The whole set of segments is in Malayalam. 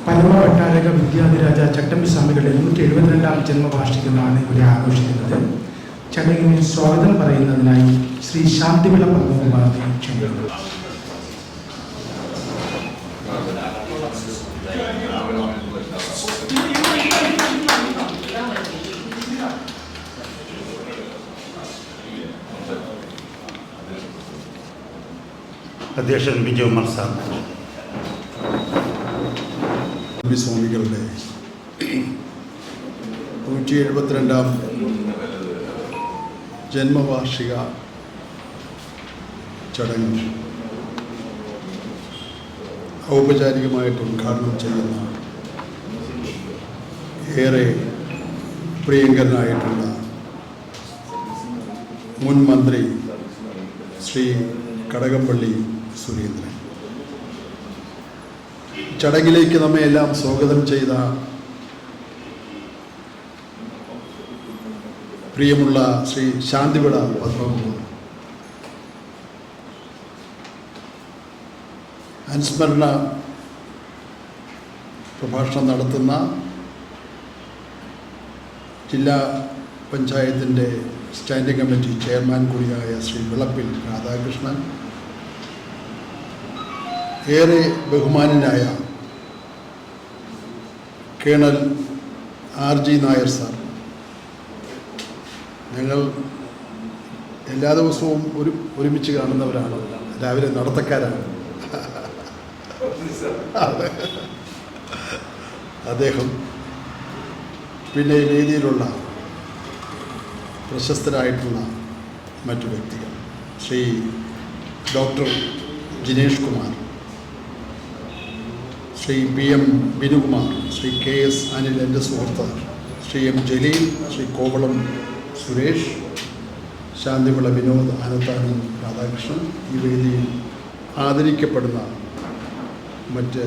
പരമഭട്ടാരക വിദ്യാധിരാജ ചട്ടമ്പി സ്വാമികളുടെ 172ാം ജന്മവാർഷികമാണ് ഇവിടെ ആഘോഷിക്കുന്നത്. ചടങ്ങിന് സ്വാഗതം പറയുന്നതിനായി ശ്രീ ശാന്തിവിള പത്മകുമാറിനെ ക്ഷണിക്കുന്നു. അധ്യക്ഷൻ വിജയകുമാർ സാർ, സ്വാമികളുടെ 172ാം ജന്മവാർഷിക ചടങ്ങ് ഔപചാരികമായിട്ട് ഉദ്ഘാടനം ചെയ്യുന്ന ഏറെ പ്രിയങ്കരനായിട്ടുള്ള മുൻ മന്ത്രി ശ്രീ കടകംപള്ളി സുരേന്ദ്രൻ, ചടങ്ങിലേക്ക് നമ്മെ എല്ലാം സ്വാഗതം ചെയ്ത പ്രിയമുള്ള ശ്രീ ശാന്തിവിള പത്മകുമാർ, അനുസ്മരണ പ്രഭാഷണം നടത്തുന്ന ജില്ലാ പഞ്ചായത്തിൻ്റെ സ്റ്റാൻഡിംഗ് കമ്മിറ്റി ചെയർമാൻ കൂടിയായ ശ്രീ വിളപ്പിൽ രാധാകൃഷ്ണൻ, ഏറെ ബഹുമാനനായ കേണൽ RG നായർ സാർ, ഞങ്ങൾ എല്ലാ ദിവസവും ഒരുമിച്ച് കാണുന്നവരാണ്, രാവിലെ നടത്തക്കാരാണ്. അദ്ദേഹം, പിന്നെ വേദിയിലുള്ള പ്രശസ്തരായിട്ടുള്ള മറ്റു വ്യക്തികൾ, Shri doctor Jinesh Kumar, Shri PM Binukumar, Shri KS Anil, എൻ്റെ സുഹൃത്ത്, ശ്രീ M ജലീൽ, ശ്രീ കോവളം സുരേഷ്, ശാന്തിവിള വിനോദ്, അനന്താനന്ദ രാധാകൃഷ്ണൻ, ഈ വേദിയിൽ ആദരിക്കപ്പെടുന്ന മറ്റ്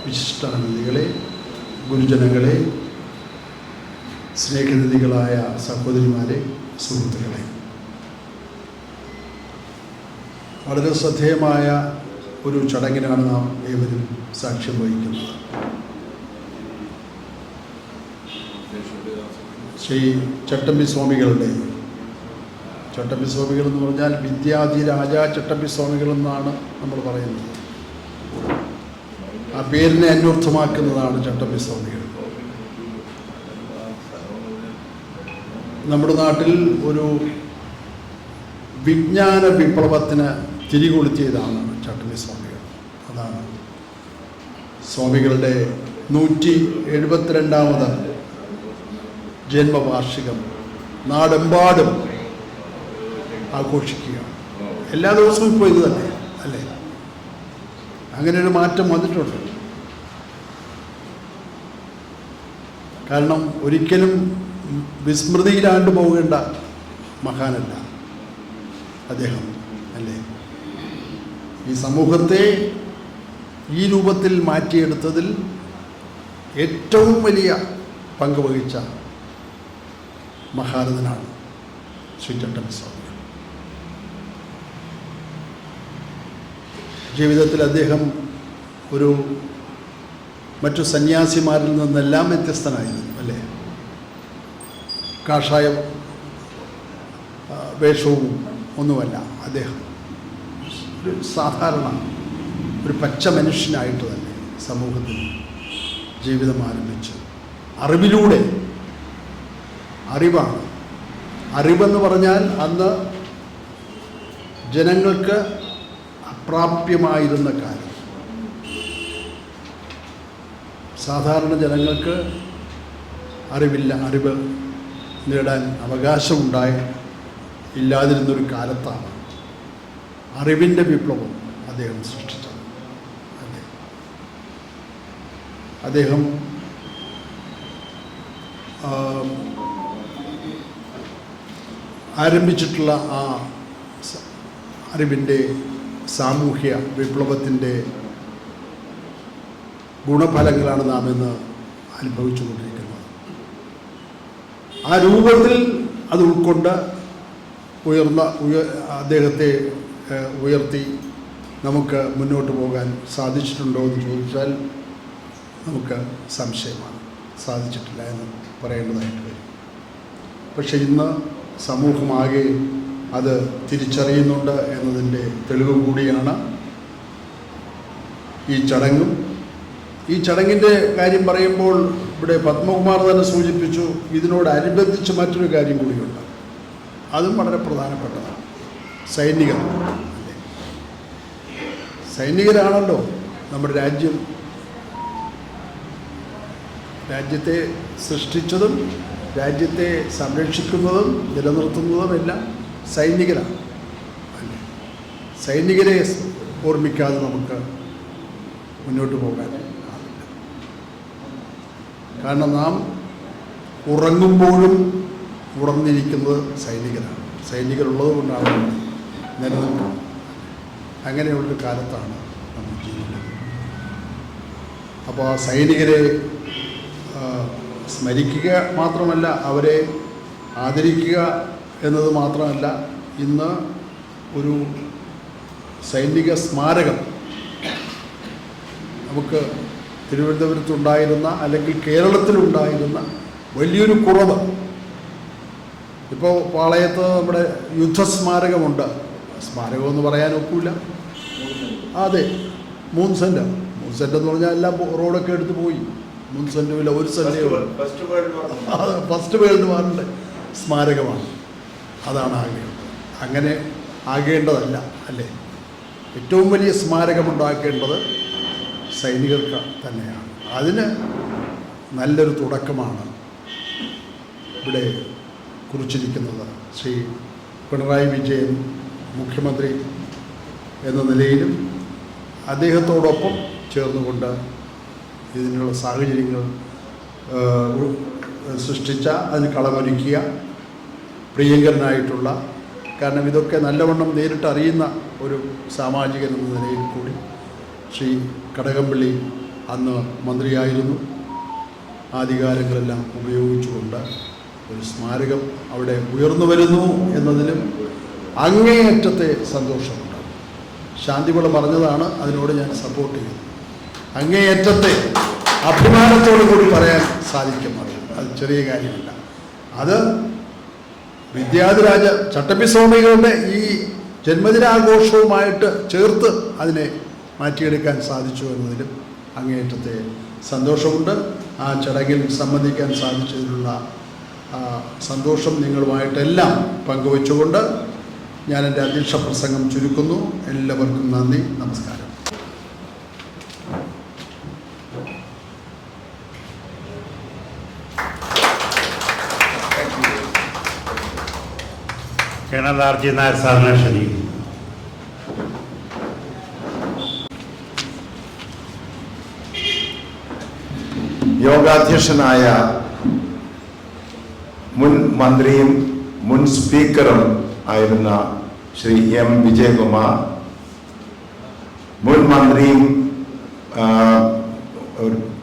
വിശിഷ്ടാനന്ദികളെ, ഗുരുജനങ്ങളെ, സ്നേഹനിധികളായ സഹോദരിമാരെ, സുഹൃത്തുക്കളെ, വളരെ ശ്രദ്ധേയമായ ഒരു ചടങ്ങിനാണ് നാം ഏവരും സാക്ഷ്യം വഹിക്കുന്നത്. ശ്രീ ചട്ടമ്പി സ്വാമികളുടെ, ചട്ടമ്പി സ്വാമികൾ എന്ന് പറഞ്ഞാൽ വിദ്യാധിരാജ ചട്ടമ്പി സ്വാമികൾ എന്നാണ് നമ്മൾ പറയുന്നത്. ആ പേരിനെ അന്വർത്ഥമാക്കുന്നതാണ് ചട്ടമ്പി സ്വാമികൾ. നമ്മുടെ നാട്ടിൽ ഒരു വിജ്ഞാന വിപ്ലവത്തിന് തിരികൊളുത്തിയതാണ് ചട്ടമ്പി സ്വാമികൾ. അതാണ് സ്വാമികളുടെ 172ാമത് ജന്മവാർഷികം നാടെമ്പാടും ആഘോഷിക്കുകയാണ്. എല്ലാ ദിവസവും ഇപ്പോൾ ഇത് തന്നെ അല്ലേ? അങ്ങനെ ഒരു മാറ്റം വന്നിട്ടുണ്ട്. കാരണം ഒരിക്കലും വിസ്മൃതിയിലാണ്ട് പോകേണ്ട മഹാനല്ല അദ്ദേഹം, അല്ലേ? ഈ സമൂഹത്തെ ഈ രൂപത്തിൽ മാറ്റിയെടുത്തതിൽ ഏറ്റവും വലിയ പങ്ക് വഹിച്ച മഹാരഥനാണ് ശ്രീ ചട്ടമ്പി സ്വാമി. ജീവിതത്തിൽ അദ്ദേഹം ഒരു മറ്റു സന്യാസിമാരിൽ നിന്നെല്ലാം വ്യത്യസ്തനായിരുന്നു, അല്ലേ? കാഷായ വേഷവും ഒന്നുമല്ല അദ്ദേഹം. ഒരു സാധാരണ ഒരു പച്ച മനുഷ്യനായിട്ട് തന്നെ സമൂഹത്തിൽ ജീവിതം ആരംഭിച്ചു. അറിവിലൂടെ, അറിവാണ്. അറിവെന്ന് പറഞ്ഞാൽ അന്ന് ജനങ്ങൾക്ക് അപ്രാപ്യമായിരുന്ന കാര്യം. സാധാരണ ജനങ്ങൾക്ക് അറിവില്ല, അറിവ് നേടാൻ ഇല്ലാതിരുന്നൊരു കാലത്താണ് അറിവിൻ്റെ വിപ്ലവം അദ്ദേഹം സൃഷ്ടിച്ചത്. അദ്ദേഹം ആരംഭിച്ചിട്ടുള്ള ആ അറിവിൻ്റെ സാമൂഹ്യ വിപ്ലവത്തിൻ്റെ ഗുണഫലങ്ങളാണ് നാം ഇന്ന് അനുഭവിച്ചുകൊണ്ടിരിക്കുന്നത്. ആ രൂപത്തിൽ അത് ഉൾക്കൊണ്ട് അദ്ദേഹത്തെ ഉയർത്തി നമുക്ക് മുന്നോട്ട് പോകാൻ സാധിച്ചിട്ടുണ്ടോ എന്ന് ചോദിച്ചാൽ നമുക്ക് സംശയമാണ്, സാധിച്ചിട്ടില്ല എന്ന് പറയേണ്ടതായിട്ട് വരും. പക്ഷെ ഇന്ന് സമൂഹമാകെ അത് തിരിച്ചറിയുന്നുണ്ട് എന്നതിൻ്റെ തെളിവ് കൂടിയാണ് ഈ ചടങ്ങും. ഈ ചടങ്ങിൻ്റെ കാര്യം പറയുമ്പോൾ ഇവിടെ പത്മകുമാർ തന്നെ സൂചിപ്പിച്ചു, ഇതിനോടനുബന്ധിച്ച് മറ്റൊരു കാര്യം കൂടിയുണ്ട്. അതും വളരെ പ്രധാനപ്പെട്ടതാണ്. സൈനികർ അല്ലേ, സൈനികരാണല്ലോ നമ്മുടെ രാജ്യത്തെ സൃഷ്ടിച്ചതും രാജ്യത്തെ സംരക്ഷിക്കുന്നതും നിലനിർത്തുന്നതും എല്ലാം സൈനികരാണ് അല്ലേ. സൈനികരെ ഓർമ്മിക്കാതെ നമുക്ക് മുന്നോട്ട് പോകാൻ ആവില്ല. കാരണം നാം ഉറങ്ങുമ്പോഴും ഉണർന്നിരിക്കുന്നത് സൈനികരാണ്. സൈനികരുള്ളത് കൊണ്ടാണ് നിലനിൽക്കുന്നത്. അങ്ങനെയുള്ളൊരു കാലത്താണ് നമ്മൾ ജീവിക്കുന്നത്. അപ്പോൾ ആ സൈനികരെ സ്മരിക്കുക മാത്രമല്ല, അവരെ ആദരിക്കുക എന്നത് മാത്രമല്ല, ഇന്ന് ഒരു സൈനിക സ്മാരകം നമുക്ക് തിരുവനന്തപുരത്തുണ്ടായിരുന്ന അല്ലെങ്കിൽ കേരളത്തിലുണ്ടായിരുന്ന വലിയൊരു കുറവ്. ഇപ്പോൾ പാളയത്ത് നമ്മുടെ യുദ്ധസ്മാരകമുണ്ട്. സ്മാരകമെന്ന് പറയാൻ ഒക്കില്ല. അതെ, 3 സെൻറ്റ് എന്ന് പറഞ്ഞാൽ എല്ലാം റോഡൊക്കെ എടുത്ത് പോയി. 3 സെൻറ്റുമില്ല, 1 സെൻറ്റേ ഫസ്റ്റ് വേൾഡ് വാറിൻ്റെ സ്മാരകമാണ്. അതാണ് ആഗ്രഹം. അങ്ങനെ ആകേണ്ടതല്ല അല്ലേ. ഏറ്റവും വലിയ സ്മാരകമുണ്ടാക്കേണ്ടത് സൈനികർക്ക് തന്നെയാണ്. അതിന് നല്ലൊരു തുടക്കമാണ് ഇവിടെ കുറിച്ചിരിക്കുന്നത്. ശ്രീ പിണറായി വിജയൻ മുഖ്യമന്ത്രി എന്ന നിലയിലും അദ്ദേഹത്തോടൊപ്പം ചേർന്നുകൊണ്ട് ഇതിനുള്ള സാഹചര്യങ്ങൾ സൃഷ്ടിച്ച, അതിന് കളമൊരുക്കിയ പ്രിയങ്കരനായിട്ടുള്ള, കാരണം ഇതൊക്കെ നല്ലവണ്ണം നേരിട്ട് അറിയുന്ന ഒരു സാമാജികൻ എന്ന നിലയിൽ കൂടി ശ്രീ കടകംപള്ളി അന്ന് മന്ത്രിയായിരുന്നു. ആധികാരങ്ങളെല്ലാം ഉപയോഗിച്ചുകൊണ്ട് ഒരു സ്മാരകം അവിടെ ഉയർന്നു വരുന്നു എന്നതിലും അങ്ങേയറ്റത്തെ സന്തോഷമുണ്ട്. ശാന്തിപിള്ള പറഞ്ഞതാണ്, അതിനോട് ഞാൻ സപ്പോർട്ട് ചെയ്യുന്നു. അങ്ങേയറ്റത്തെ അഭിമാനത്തോടു കൂടി പറയാൻ സാധിക്കുന്നത് അത് ചെറിയ കാര്യമല്ല. അത് വിദ്യാധിരാജ ചട്ടമ്പിസ്വാമികളുടെ ഈ ജന്മദിനാഘോഷവുമായിട്ട് ചേർത്ത് അതിനെ മാറ്റിയെടുക്കാൻ സാധിച്ചു എന്നതിലും അങ്ങേയറ്റത്തെ സന്തോഷമുണ്ട്. ആ ചടങ്ങിൽ സംബന്ധിക്കാൻ സാധിച്ചതിലുള്ള സന്തോഷം നിങ്ങളുമായിട്ടെല്ലാം പങ്കുവച്ചുകൊണ്ട് ഞാൻ എൻ്റെ അധ്യക്ഷ പ്രസംഗം ചുരുക്കുന്നു. എല്ലാവർക്കും നന്ദി, നമസ്കാരം. കേണൽ ആർ ജി നായർ സാറിനെ ക്ഷണിക്കുന്നു. യോഗാധ്യക്ഷനായ മുൻ മന്ത്രിയും മുൻ സ്പീക്കറും ആയിരുന്ന ശ്രീ എം വിജയകുമാർ, മുൻ മന്ത്രിയും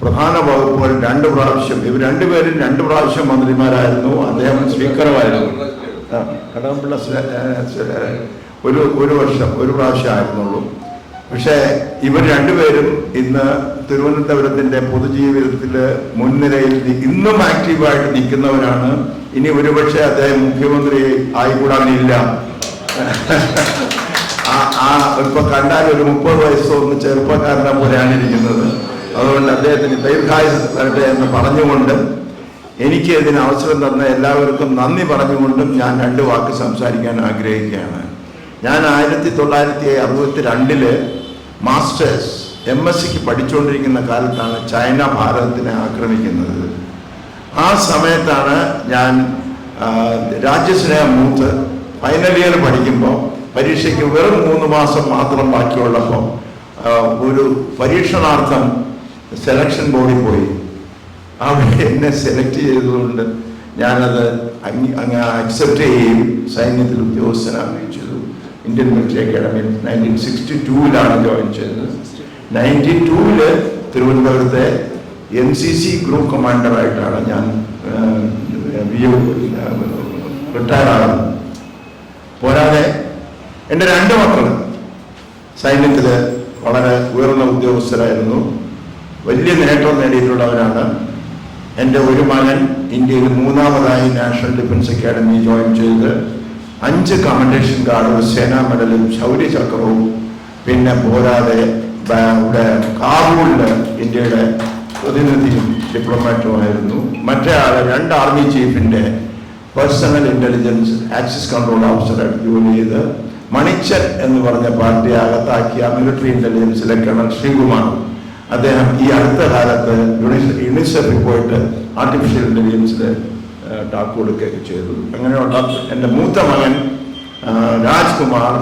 പ്രധാന വകുപ്പുകൾ 2 പ്രാവശ്യം, ഇവർ രണ്ടുപേരും 2 പ്രാവശ്യം മന്ത്രിമാരായിരുന്നു. അദ്ദേഹം സ്പീക്കറുമായിരുന്നു. കടകംപിള്ള ഒരു വർഷം 1 പ്രാവശ്യം ആയിരുന്നുള്ളൂ. പക്ഷേ ഇവർ രണ്ടുപേരും ഇന്ന് തിരുവനന്തപുരത്തിൻ്റെ പൊതുജീവിതത്തിൽ മുൻനിരയിൽ ഇന്നും ആക്റ്റീവായിട്ട് നിൽക്കുന്നവരാണ്. ഇനി ഒരുപക്ഷെ അദ്ദേഹം മുഖ്യമന്ത്രി ആയിക്കൂടാനില്ല. ഇപ്പൊ കണ്ടാൽ ഒരു 30 വയസ്സൊന്ന് ചെറുപ്പക്കാരനെ പോലെയാണ് ഇരിക്കുന്നത്. അതുകൊണ്ട് അദ്ദേഹത്തിന് ദീർഘായുസ് തരട്ടെ എന്ന് പറഞ്ഞുകൊണ്ട് എനിക്ക് ഇതിന് അവസരം തന്ന എല്ലാവർക്കും നന്ദി പറഞ്ഞുകൊണ്ടും ഞാൻ 2 വാക്ക് സംസാരിക്കാൻ ആഗ്രഹിക്കുകയാണ്. ഞാൻ 1962 മാസ്റ്റേഴ്സ് MSc പഠിച്ചുകൊണ്ടിരിക്കുന്ന കാലത്താണ് ചൈന ഭാരതത്തിനെ ആക്രമിക്കുന്നത്. ആ സമയത്താണ് ഞാൻ രാജ്യസ്നേഹം മൂത്ത് ഫൈനൽ ഇയർ പഠിക്കുമ്പോൾ പരീക്ഷയ്ക്ക് വെറും 3 മാസം മാത്രം ബാക്കിയുള്ളപ്പോൾ ഒരു പരീക്ഷണാർത്ഥം സെലക്ഷൻ ബോർഡിൽ പോയി. അവിടെ എന്നെ സെലക്ട് ചെയ്തതുകൊണ്ട് ഞാനത് അക്സെപ്റ്റ് ചെയ്യുകയും സൈന്യത്തിൽ ഉദ്യോഗസ്ഥനാവുകയും ചെയ്തു. ഇന്ത്യൻ മിലിറ്ററി അക്കാഡമിയിൽ 1962 ജോയിൻ ചെയ്തത്. 92 തിരുവനന്തപുരത്തെ NCC ഗ്രൂപ്പ് കമാൻഡറായിട്ടാണ് ഞാൻ റിട്ടയർ ആകുന്നത്. പോരാതെ എൻ്റെ 2 മക്കൾ സൈന്യത്തിൽ വളരെ ഉയർന്ന ഉദ്യോഗസ്ഥരായിരുന്നു. വലിയ നേട്ടം നേടിയിട്ടുള്ളവരാണ്. എൻ്റെ ഒരു മകൻ ഇന്ത്യയിൽ 3ാമതായി നാഷണൽ ഡിഫൻസ് അക്കാഡമി ജോയിൻ ചെയ്ത് 5 കമൻഡേഷൻ കാർഡും സേനാ മെഡലും ശൗര്യ ചക്രവും പിന്നെ പോരാതെ ഇവിടെ കാബൂളിൽ ഇന്ത്യയുടെ പ്രതിനിധിയും ഡിപ്ലോമാറ്റുമായിരുന്നു. മറ്റേ ആൾ 2 ആർമി ചീഫിൻ്റെ പേഴ്സണൽ ഇൻ്റലിജൻസ് ആക്സിസ് കൺട്രോൾ ഓഫീസറായിട്ട് ജോലി ചെയ്ത് മണിച്ചൻ എന്ന് പറഞ്ഞ പാർട്ടി അകത്താക്കിയ മിലിറ്ററി ഇൻ്റലിജൻസിലെ കേണൽ ശ്രീകുമാർ, അദ്ദേഹം ഈ അടുത്ത കാലത്ത് യുണിസെഫിൽ പോയിട്ട് ആർട്ടിഫിഷ്യൽ ഇൻ്റലിജൻസിൽ ടാക്ക് കൊടുക്കുകയൊക്കെ ചെയ്തു. അങ്ങനെയുള്ള എൻ്റെ മൂത്ത മകൻ രാജ്കുമാർ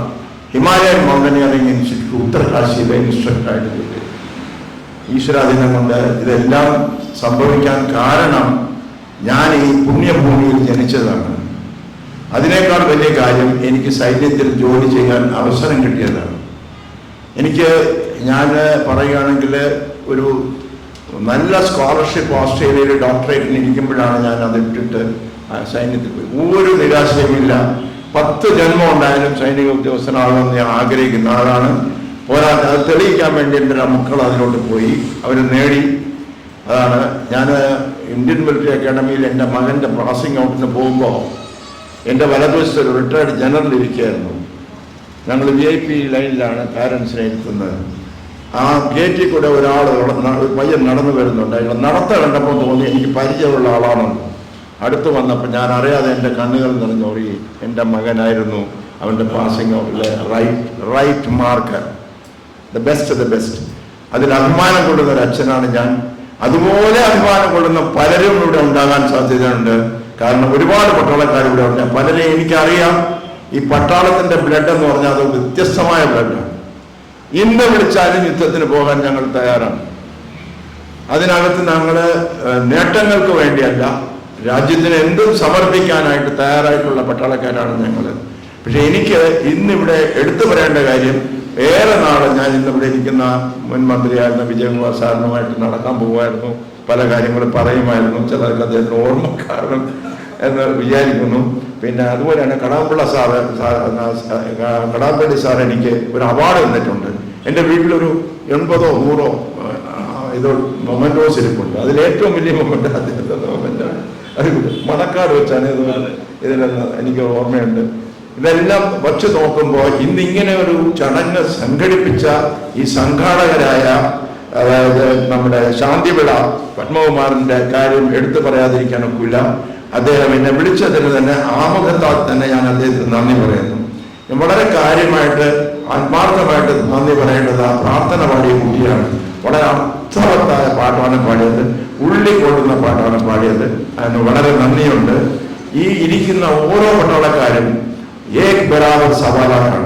ഹിമാലയൻ മൗണ്ടനിയറിംഗ് ഇൻസ്റ്റിറ്റ്യൂട്ട് ഉത്തർകാശിയിലെ ഇൻസ്ട്രക്ടറായിട്ട് ജോലി. ഈശ്വരാധീനം കൊണ്ട് ഇതെല്ലാം സംഭവിക്കാൻ കാരണം ഞാൻ ഈ പുണ്യഭൂമിയിൽ ജനിച്ചതാണ്. അതിനേക്കാൾ വലിയ കാര്യം എനിക്ക് സൈന്യത്തിൽ ജോലി ചെയ്യാൻ അവസരം കിട്ടിയതാണ്. ഞാൻ പറയുകയാണെങ്കിൽ ഒരു നല്ല സ്കോളർഷിപ്പ് ഓസ്ട്രേലിയയിൽ ഡോക്ടറേറ്റിന് ഇരിക്കുമ്പോഴാണ് ഞാൻ അത് ഇട്ടിട്ട് സൈന്യത്തിൽ പോയി. ഒരു നിരാശയുമില്ല. 10 ജന്മം ഉണ്ടായാലും സൈനിക ഉദ്യോഗസ്ഥനാകണമെന്ന് ഞാൻ ആഗ്രഹിക്കുന്ന ആളാണ്. പോരാതെ അത് തെളിയിക്കാൻ വേണ്ടി എൻ്റെ മക്കൾ അതിലോട്ട് പോയി, അവർ നേടി. അതാണ് ഞാൻ ഇന്ത്യൻ മിലിറ്ററി അക്കാഡമിയിൽ എൻ്റെ മകൻ്റെ പാസിംഗ് ഔട്ടിന് പോകുമ്പോൾ എൻ്റെ വലതുവശത്ത് ഒരു റിട്ടയർഡ് ജനറൽ ഇരിക്കുകയായിരുന്നു. ഞങ്ങൾ VIP ലൈനിലാണ് പാരൻസിനെ ഇരുത്തുന്നത്. ആ ഗേറ്റിൽ കൂടെ ഒരു പയ്യൻ നടന്നു വരുന്നുണ്ട്. അയാൾ നടത്ത കണ്ടപ്പോൾ തോന്നി എനിക്ക് പരിചയമുള്ള ആളാണെന്ന്. അടുത്ത് വന്നപ്പോൾ ഞാൻ അറിയാതെ എൻ്റെ കണ്ണുകൾ നിറഞ്ഞോറി. എൻ്റെ മകനായിരുന്നു അവൻ്റെ പാസിംഗ് ഔട്ടിലെ റൈറ്റ് മാർക്കർ, ദ ബെസ്റ്റ്. അതിൽ അഭിമാനം കൊള്ളുന്ന ഒരു അച്ഛനാണ് ഞാൻ. അതുപോലെ അഭിമാനം കൊള്ളുന്ന പലരും ഇവിടെ ഉണ്ടാകാൻ സാധ്യതയുണ്ട്. കാരണം ഒരുപാട് പട്ടാളക്കാരിവിടെ ഉണ്ട്. പലരെയും എനിക്കറിയാം. ഈ പട്ടാളത്തിൻ്റെ ബ്ലഡ് എന്ന് പറഞ്ഞാൽ അത് വ്യത്യസ്തമായ ബ്ലഡാണ്. ഇന്ന് വിളിച്ചാലും യുദ്ധത്തിന് പോകാൻ ഞങ്ങൾ തയ്യാറാണ്. അതിനകത്ത് ഞങ്ങൾ നേട്ടങ്ങൾക്ക് വേണ്ടിയല്ല, രാജ്യത്തിന് എന്തും സമർപ്പിക്കാനായിട്ട് തയ്യാറായിട്ടുള്ള പട്ടാളക്കാരാണ് ഞങ്ങൾ. പക്ഷെ എനിക്ക് ഇന്നിവിടെ എടുത്തു പറയേണ്ട കാര്യം, ഏറെ നാളെ ഞാൻ ഇന്നിവിടെ ഇരിക്കുന്ന മുൻ മന്ത്രിയായിരുന്ന വിജയകുമാർ സാറിനുമായിട്ട് നടക്കാൻ പോകുമായിരുന്നു. പല കാര്യങ്ങളും പറയുമായിരുന്നു. ചിലർക്ക് അദ്ദേഹത്തിന് ഓർമ്മക്കാരണം എന്ന് വിചാരിക്കുന്നു. പിന്നെ അതുപോലെയാണ് കടാമ്പള്ളി സാർ എനിക്ക് ഒരു അവാർഡ് തന്നിട്ടുണ്ട്. എൻ്റെ വീട്ടിലൊരു 80 or 100 ഇത് മൊമെൻറ്റോസ് ഇരിപ്പുണ്ട്. അതിലേറ്റവും വലിയ മൊമെൻ്റ് അദ്ദേഹത്തിൻ്റെ മൊമെൻ്റാണ്. അത് മണക്കാട് വെച്ചാണ് ഇതിലെന്ന് എനിക്ക് ഓർമ്മയുണ്ട്. ഇതെല്ലാം വച്ച് നോക്കുമ്പോൾ ഇന്നിങ്ങനെ ഒരു ചടങ്ങ് സംഘടിപ്പിച്ച ഈ സംഘാടകരായ, അതായത് നമ്മുടെ ശാന്തിവിള പത്മകുമാറിൻ്റെ കാര്യം എടുത്തു പറയാതിരിക്കാൻ ഒക്കില്ല. അദ്ദേഹം എന്നെ വിളിച്ചതിന് തന്നെ ആമുഖത്താൽ തന്നെ ഞാൻ അദ്ദേഹത്തിന് നന്ദി പറയുന്നു. വളരെ കാര്യമായിട്ട് ആത്മാർത്ഥമായിട്ട് നന്ദി പറയേണ്ടത് ആ പ്രാർത്ഥന പാടിയ കുട്ടിയാണ്. വളരെ അർത്ഥവത്തായ പാട്ടാണ് പാടിയത്, ഉള്ളിക്കൊള്ളുന്ന പാട്ടാണ് പാടിയത്. അതിന് വളരെ നന്ദിയുണ്ട്. ഈ ഇരിക്കുന്ന ഓരോ പട്ടാളക്കാരും ഏക് ബരാബർ സവാലാണ്.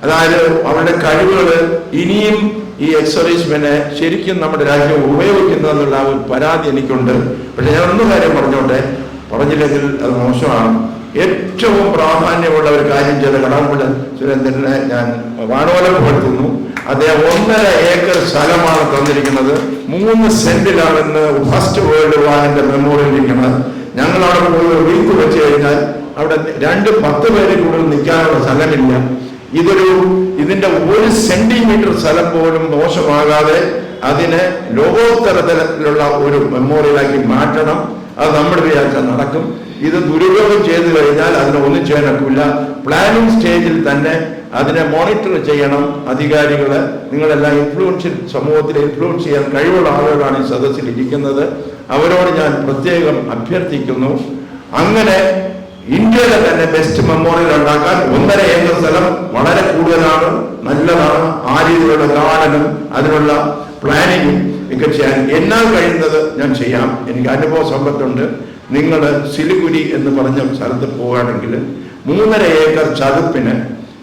അതായത് അവരുടെ കഴിവുകൾ ഇനിയും ഈ എക്സർവീസ്മെനെ ശരിക്കും നമ്മുടെ രാജ്യം ഉപയോഗിക്കുന്നു എന്നുള്ള ഒരു പരാതി എനിക്കുണ്ട്. പക്ഷെ ഞാൻ ഒന്ന് കാര്യം പറഞ്ഞില്ലെങ്കിൽ അത് മോശമാണ്. ഏറ്റവും പ്രാധാന്യമുള്ള ഒരു കാര്യം ചെയ്ത കടാമ്പള്ളി സുരേന്ദ്രനെ ഞാൻ വാനോലപ്പെടുത്തുന്നു. അദ്ദേഹം 1.5 ഏക്കർ സ്ഥലമാണ് തന്നിരിക്കുന്നത്. 3 സെന്റിലാണെന്ന് ഫസ്റ്റ് വേൾഡ് വാറിന്റെ മെമ്മോറിയൽ ഇരിക്കുന്നത്. ഞങ്ങൾ അവിടെ പോയി ഒരു വീക്ക് വെച്ച് കഴിഞ്ഞാൽ അവിടെ 2-10 പേര് കൂടുതൽ നിൽക്കാനുള്ള സ്ഥലമില്ല. ഇതിന്റെ 1 സെന്റിമീറ്റർ സ്ഥലം പോലും മോശമാകാതെ അതിനെ ലോകോത്തരത്തിലുള്ള ഒരു മെമ്മോറിയലാക്കി മാറ്റണം. അത് നമ്മുടെ വിചാരിച്ചാൽ നടക്കും. ഇത് ദുരുപയോഗം ചെയ്തു കഴിഞ്ഞാൽ അതിനെ ഒന്നും ചെയ്യാനൊക്കില്ല. പ്ലാനിങ് സ്റ്റേജിൽ തന്നെ അതിനെ മോണിറ്റർ ചെയ്യണം അധികാരികൾ. നിങ്ങളെല്ലാം സമൂഹത്തിൽ ഇൻഫ്ലുവൻസ് ചെയ്യാൻ കഴിവുള്ള ആളുകളാണ് ഈ സദസ്സിൽ ഇരിക്കുന്നത്. അവരോട് ഞാൻ പ്രത്യേകം അഭ്യർത്ഥിക്കുന്നു. അങ്ങനെ ഇന്ത്യയിലെ തന്നെ ബെസ്റ്റ് മെമ്മോറിയൽ ഉണ്ടാക്കാൻ 1.5 ഏക്കർ സ്ഥലം വളരെ കൂടുതലാണ്, നല്ലതാണ്. ആ രീതിയിലുള്ള ഗാർഡനും അതിനുള്ള പ്ലാനിങ്ങും ഒക്കെ ചെയ്യാൻ എന്നാൽ കഴിയുന്നത് ഞാൻ ചെയ്യാം. എനിക്ക് അനുഭവ സമ്പത്തുണ്ട്. നിങ്ങൾ സിലിഗുരി എന്ന് പറഞ്ഞ സ്ഥലത്ത് പോവുകയാണെങ്കിൽ 3.5 ഏക്കർ ചതുപ്പിന്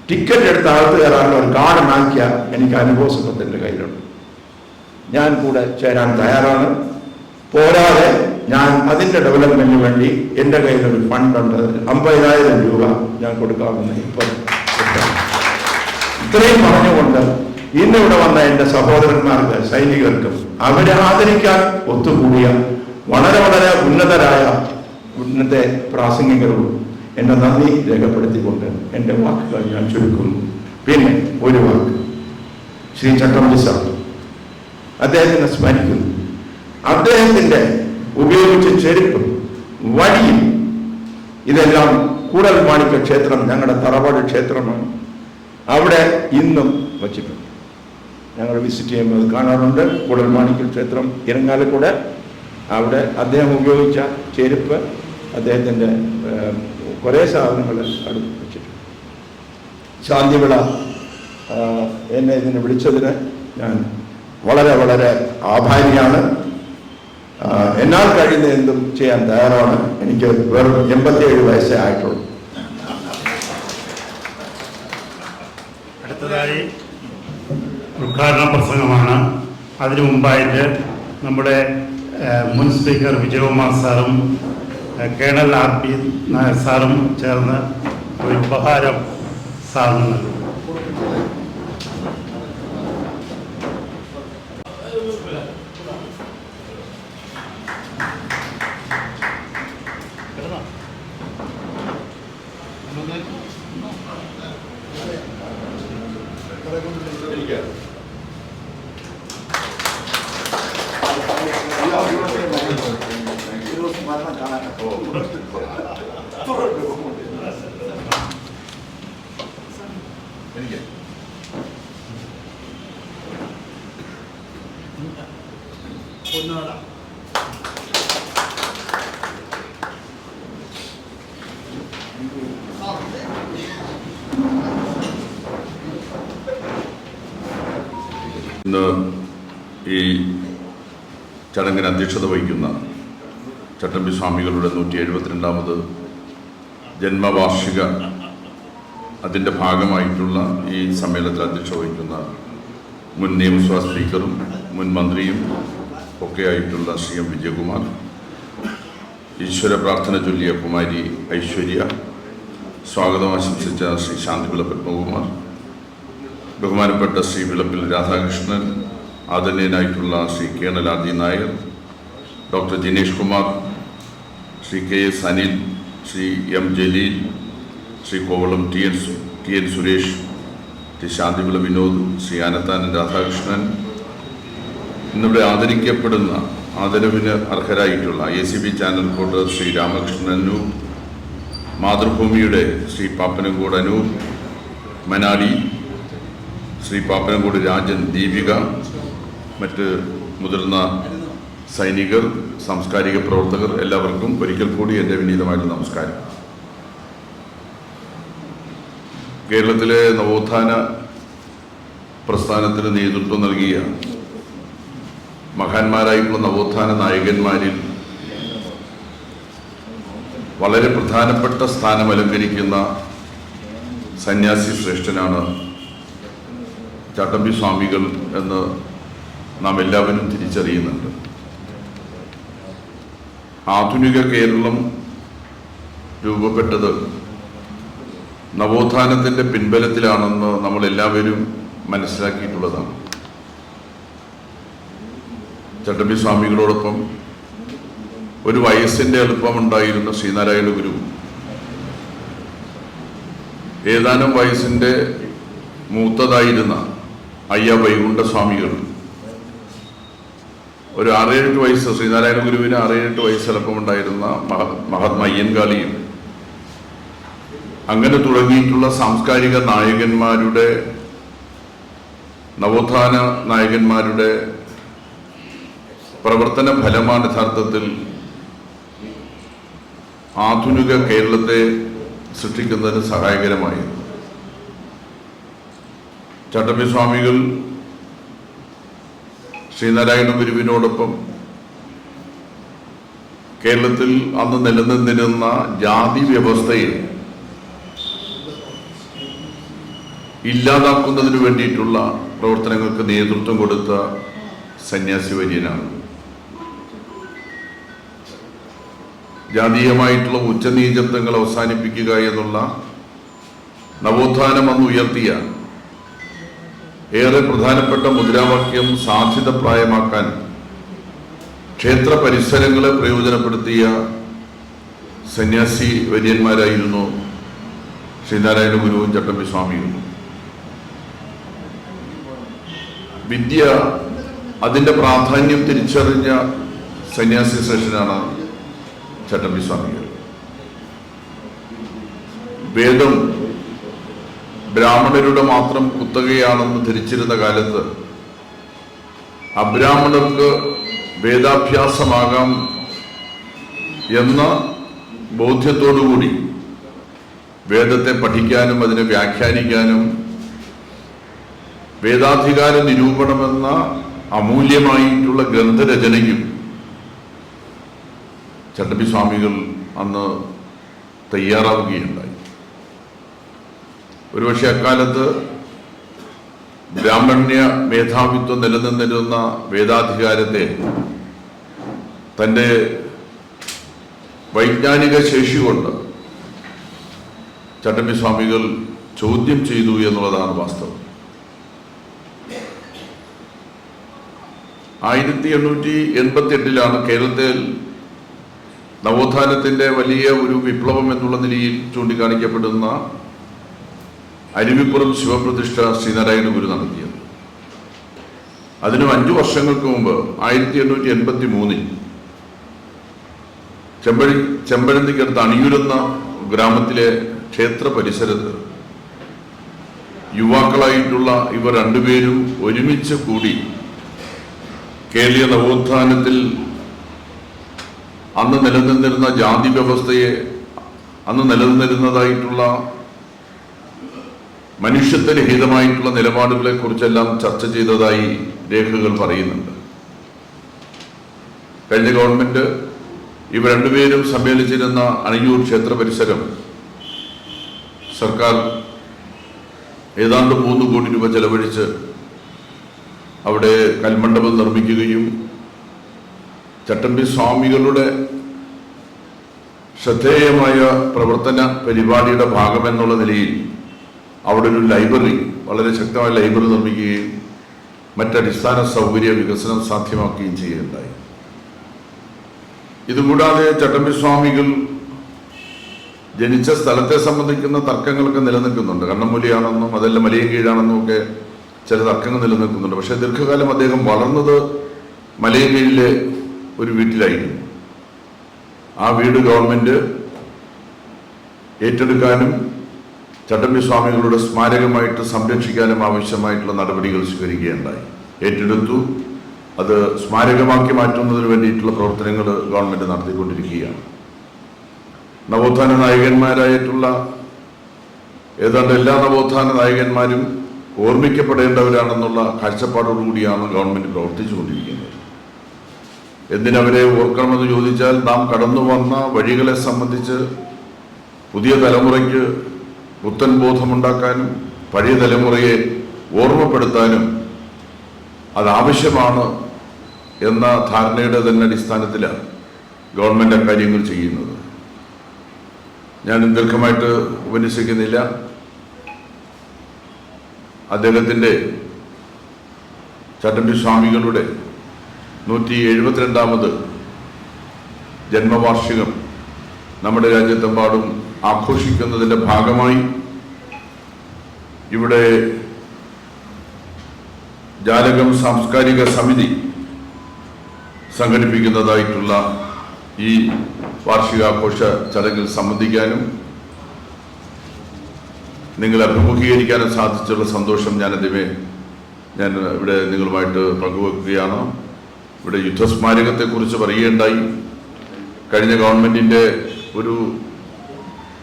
ടിക്കറ്റ് എടുത്ത് അകത്ത് കയറാനുള്ള ഒരു ഗാർഡൻ ആക്കിയ എനിക്ക് അനുഭവ സമ്പത്തിൻ്റെ കയ്യിലുണ്ട്. ഞാൻ കൂടെ ചേരാൻ തയ്യാറാണ്. പോരാതെ ഞാൻ അതിൻ്റെ ഡെവലപ്മെന്റിന് വേണ്ടി എൻ്റെ കയ്യിലൊരു ഫണ്ടുണ്ട്. 50,000 രൂപ ഞാൻ കൊടുക്കാമെന്ന് ഇപ്പോൾ ഇത്രയും പറഞ്ഞുകൊണ്ട് ഇന്നിവിടെ വന്ന എൻ്റെ സഹോദരന്മാർക്ക്, സൈനികർക്കും അവരെ ആദരിക്കാൻ ഒത്തുകൂടിയ വളരെ വളരെ ഉന്നതരായ ഇന്നത്തെ പ്രാസംഗികരോട് എൻ്റെ നന്ദി രേഖപ്പെടുത്തിക്കൊണ്ട് എൻ്റെ വാക്കുകൾ ഞാൻ ചുരുക്കുന്നു. പിന്നെ ഒരു വാക്ക് ശ്രീ ചട്ടമ്പി സാർ, അദ്ദേഹത്തിനെ സ്മരിക്കുന്നു. അദ്ദേഹത്തിൻ്റെ ഉപയോഗിച്ച ചെരുപ്പും വടിയും ഇതെല്ലാം കൂടൽ മാണിക്യ ക്ഷേത്രം, ഞങ്ങളുടെ തറവാട് ക്ഷേത്രമാണ്, അവിടെ ഇന്നും വച്ചിട്ടുണ്ട്. ഞങ്ങൾ വിസിറ്റ് ചെയ്യുമ്പോൾ അത് കാണാറുണ്ട്. കൂടൽ മാണിക്യ ക്ഷേത്രം ഇരങ്ങാലക്കുട, അവിടെ അദ്ദേഹം ഉപയോഗിച്ച ചെരുപ്പ്, അദ്ദേഹത്തിൻ്റെ കുറേ സാധനങ്ങൾ അവിടെ വെച്ചിട്ടുണ്ട്. ശാന്തിവിള എന്നെ ഇതിനെ വിളിച്ചതിന് ഞാൻ വളരെ വളരെ ആഭാരിയാണ്. എന്നാൽ കഴിയുന്ന എന്തും ചെയ്യാൻ തയ്യാറാണ്. എനിക്ക് വെറും 87 വയസ്സേ ആയിട്ടുള്ളൂ. അടുത്തതായി ഉദ്ഘാടന പ്രസംഗമാണ്. അതിനു മുമ്പായിട്ട് നമ്മുടെ മുൻ സ്പീക്കർ വിജയകുമാർ സാറും കേണൽ RP നായർ സാറും ചേർന്ന് ഒരു ഉപഹാരം സാറിന് നൽകും. ഇന്ന് ഈ ചടങ്ങിന് അധ്യക്ഷത വഹിക്കുന്ന ചട്ടമ്പി സ്വാമികളുടെ 172ാമത് ജന്മവാർഷിക അതിൻ്റെ ഭാഗമായിട്ടുള്ള ഈ സമ്മേളനത്തിൽ അധ്യക്ഷത വഹിക്കുന്ന മുൻ നിയമസഭാ സ്പീക്കറും മുൻ മന്ത്രിയും ഒക്കെ ആയിട്ടുള്ള ശ്രീ എം വിജയകുമാർ, ഈശ്വര പ്രാർത്ഥന ചൊല്ലിയ കുമാരി ഐശ്വര്യ, സ്വാഗതം ആശംസിച്ച ശ്രീ ശാന്തിവിള പത്മകുമാർ, ബഹുമാനപ്പെട്ട ശ്രീ വിളപ്പിൽ രാധാകൃഷ്ണൻ, ആദരണീയനായിട്ടുള്ള Shri colonel RD Nair, doctor Jinesh Kumar, Shri KS Anil, Shri M Jaleel, Shri Kovalam TN Suresh, Shri Santhivila Vinod, Shri Anathanan Radhakrishnan, ഇന്നിവിടെ ആദരിക്കപ്പെടുന്ന ആദരവിന് അർഹരായിട്ടുള്ള ACB channel reporter Shri Ramakrishnan Anoop, മാതൃഭൂമിയുടെ ശ്രീ പാപ്പനംകോട് അനൂപ്, മനാലി ശ്രീ പാപ്പനംകോട് രാജൻ, ദീപിക, മറ്റ് മുതിർന്ന സൈനികർ, സാംസ്കാരിക പ്രവർത്തകർ, എല്ലാവർക്കും ഒരിക്കൽ കൂടി എൻ്റെ വിനീതമായിട്ടുള്ള നമസ്കാരം. കേരളത്തിലെ നവോത്ഥാന പ്രസ്ഥാനത്തിന് നേതൃത്വം നൽകിയ മഹാന്മാരായിട്ടുള്ള നവോത്ഥാന നായകന്മാരിൽ വളരെ പ്രധാനപ്പെട്ട സ്ഥാനം അലങ്കരിക്കുന്ന സന്യാസി ശ്രേഷ്ഠനാണ് ചട്ടമ്പി സ്വാമികൾ എന്ന് നാം എല്ലാവരും തിരിച്ചറിയുന്നുണ്ട്. ആധുനിക കേരളം രൂപപ്പെട്ടത് നവോത്ഥാനത്തിൻ്റെ പിൻബലത്തിലാണെന്ന് നമ്മളെല്ലാവരും മനസ്സിലാക്കിയിട്ടുള്ളതാണ്. ചട്ടമ്പി സ്വാമികളോടൊപ്പം ഒരു വയസ്സിൻ്റെ എളുപ്പമുണ്ടായിരുന്ന ശ്രീനാരായണ ഗുരു ഏതാനും വയസ്സിൻ്റെ മൂത്തതായിരുന്ന അയ്യ വൈകുണ്ഠസ്വാമികൾ ഒരു 6-7 വയസ്സ്, ശ്രീനാരായണ ഗുരുവിന് 6-7 വയസ്സ് എളുപ്പമുണ്ടായിരുന്ന മഹാത്മാ അയ്യൻകാളിയും, അങ്ങനെ തുടങ്ങിയിട്ടുള്ള സാംസ്കാരിക നായകന്മാരുടെ, നവോത്ഥാന നായകന്മാരുടെ പ്രവർത്തന ഫലമാണ് യഥാർത്ഥത്തിൽ ആധുനിക കേരളത്തെ സൃഷ്ടിക്കുന്നതിന് സഹായകരമായത്. ചട്ടമ്പി സ്വാമികൾ ശ്രീനാരായണ ഗുരുവിനോടൊപ്പം കേരളത്തിൽ അന്ന് നിലനിന്നിരുന്ന ജാതി വ്യവസ്ഥയെ ഇല്ലാതാക്കുന്നതിന് വേണ്ടിയിട്ടുള്ള പ്രവർത്തനങ്ങൾക്ക് നേതൃത്വം കൊടുത്ത സന്യാസി വര്യനാണ്. ജാതീയമായിട്ടുള്ള ഉച്ചനീചത്വങ്ങൾ അവസാനിപ്പിക്കുക എന്നുള്ള നവോത്ഥാനം അന്ന് ഉയർത്തിയ ഏറെ പ്രധാനപ്പെട്ട മുദ്രാവാക്യം സാധ്യതപ്രായമാക്കാൻ ക്ഷേത്ര പരിസരങ്ങളെ പ്രയോജനപ്പെടുത്തിയ സന്യാസി വര്യന്മാരായിരുന്നു ശ്രീനാരായണ ഗുരുവും ചട്ടമ്പി സ്വാമിയും. വിദ്യ അതിൻ്റെ പ്രാധാന്യം തിരിച്ചറിഞ്ഞ സന്യാസി ശ്രേഷ്ഠനാണ് ചട്ടമ്പി സ്വാമികൾ. വേദം ബ്രാഹ്മണരുടെ മാത്രം കുത്തകയാണെന്ന് ധരിച്ചിരുന്ന കാലത്ത് അബ്രാഹ്മണർക്ക് വേദാഭ്യാസമാകാം എന്ന ബോധ്യത്തോടുകൂടി വേദത്തെ പഠിക്കാനും അതിനെ വ്യാഖ്യാനിക്കാനും വേദാധികാര നിരൂപണമെന്ന അമൂല്യമായിട്ടുള്ള ഗ്രന്ഥരചനയ്ക്കും ചട്ടമ്പി സ്വാമികൾ അന്ന് തയ്യാറാവുകയുണ്ടായി. ഒരുപക്ഷെ അക്കാലത്ത് ബ്രാഹ്മണ്യ മേധാവിത്വം നിലനിന്നിരുന്ന വേദാധികാരത്തെ തൻ്റെ വൈജ്ഞാനിക ശേഷി കൊണ്ട് ചട്ടമ്പി സ്വാമികൾ ചോദ്യം ചെയ്തു എന്നുള്ളതാണ് വാസ്തവം. 1888 കേരളത്തിൽ നവോത്ഥാനത്തിൻ്റെ വലിയ ഒരു വിപ്ലവം എന്നുള്ള നിലയിൽ ചൂണ്ടിക്കാണിക്കപ്പെടുന്ന അരുവിപ്പുറം ശിവപ്രതിഷ്ഠ ശ്രീനാരായണ ഗുരു നടത്തിയത്. അതിനും 5 വർഷങ്ങൾക്ക് മുമ്പ് 1883 ചെമ്പഴന്തിക്കടുത്ത് അണിയൂരെന്ന ഗ്രാമത്തിലെ ക്ഷേത്ര പരിസരത്ത് യുവാക്കളായിട്ടുള്ള ഇവർ രണ്ടുപേരും ഒരുമിച്ച് കൂടി കേരളീയ നവോത്ഥാനത്തിൽ അന്ന് നിലനിന്നിരുന്ന ജാതി വ്യവസ്ഥയെ, അന്ന് നിലനിന്നിരുന്നതായിട്ടുള്ള മനുഷ്യത്വരഹിതമായിട്ടുള്ള നിലപാടുകളെ കുറിച്ചെല്ലാം ചർച്ച ചെയ്തതായി രേഖകൾ പറയുന്നുണ്ട്. കഴിഞ്ഞ ഗവൺമെന്റ് ഇവർ രണ്ടുപേരും സമ്മേളിച്ചിരുന്ന അണിയൂർ ക്ഷേത്ര പരിസരം സർക്കാർ ഏതാണ്ട് 3 കോടി രൂപ ചെലവഴിച്ച് അവിടെ കൽമണ്ഡപം നിർമ്മിക്കുകയും ചട്ടമ്പി സ്വാമികളുടെ ശ്രദ്ധേയമായ പ്രവർത്തന പരിപാടിയുടെ ഭാഗമെന്നുള്ള നിലയിൽ അവിടെ ഒരു ലൈബ്രറി, വളരെ ശക്തമായ ലൈബ്രറി നിർമ്മിക്കുകയും മറ്റടിസ്ഥാന സൗകര്യ വികസനം സാധ്യമാക്കുകയും ചെയ്യുകയുണ്ടായി. ഇതുകൂടാതെ ചട്ടമ്പി സ്വാമികൾ ജനിച്ച സ്ഥലത്തെ സംബന്ധിക്കുന്ന തർക്കങ്ങളൊക്കെ നിലനിൽക്കുന്നുണ്ട്. കണ്ണമൂലിയാണെന്നും അതല്ല മലയൻകീഴാണെന്നും ഒക്കെ ചില തർക്കങ്ങൾ നിലനിൽക്കുന്നുണ്ട്. പക്ഷേ ദീർഘകാലം അദ്ദേഹം വളർന്നത് മലയൻകീഴിലെ ഒരു വീട്ടിലായിരുന്നു. ആ വീട് ഗവൺമെന്റ് ഏറ്റെടുക്കാനും ചട്ടമ്പി സ്വാമികളുടെ സ്മാരകമായിട്ട് സംരക്ഷിക്കാനും ആവശ്യമായിട്ടുള്ള നടപടികൾ സ്വീകരിക്കുകയുണ്ടായി. ഏറ്റെടുത്തു. അത് സ്മാരകമാക്കി മാറ്റുന്നതിന് വേണ്ടിയിട്ടുള്ള പ്രവർത്തനങ്ങൾ ഗവൺമെന്റ് നടത്തിക്കൊണ്ടിരിക്കുകയാണ്. നവോത്ഥാന നായകന്മാരായിട്ടുള്ള ഏതാണ്ട് എല്ലാ നവോത്ഥാന നായകന്മാരും ഓർമ്മിക്കപ്പെടേണ്ടവരാണെന്നുള്ള കാഴ്ചപ്പാടോടുകൂടിയാണ് ഗവൺമെന്റ് പ്രവർത്തിച്ചുകൊണ്ടിരിക്കുന്നത്. എന്തിനവരെ ഓർക്കണമെന്ന് ചോദിച്ചാൽ, നാം കടന്നു വന്ന വഴികളെ സംബന്ധിച്ച് പുതിയ തലമുറയ്ക്ക് പുത്തൻ ബോധമുണ്ടാക്കാനും പഴയ തലമുറയെ ഓർമ്മപ്പെടുത്താനും അതാവശ്യമാണ് എന്ന ധാരണയുടെ തന്നെ അടിസ്ഥാനത്തിലാണ് ഗവൺമെന്റ് അക്കാര്യങ്ങൾ ചെയ്യുന്നത്. ഞാൻ ദീർഘമായിട്ട് ഉപന്യസിക്കുന്നില്ല. അദ്ദേഹത്തിൻ്റെ ചട്ടമ്പി സ്വാമികളുടെ 172ാമത് ജന്മവാർഷികം നമ്മുടെ രാജ്യത്തെമ്പാടും ആഘോഷിക്കുന്നതിൻ്റെ ഭാഗമായി ഇവിടെ ജാലകം സാംസ്കാരിക സമിതി സംഘടിപ്പിക്കുന്നതായിട്ടുള്ള ഈ വാർഷികാഘോഷ ചടങ്ങിൽ സംബന്ധിക്കാനും നിങ്ങളെ അഭിമുഖീകരിക്കാനും സാധിച്ചുള്ള സന്തോഷം ഞാൻ ഇവിടെ നിങ്ങളുമായിട്ട് പങ്കുവെക്കുകയാണ്. ഇവിടെ യുദ്ധസ്മാരകത്തെക്കുറിച്ച് പറയുകയുണ്ടായി. കഴിഞ്ഞ ഗവൺമെൻറ്റിൻ്റെ ഒരു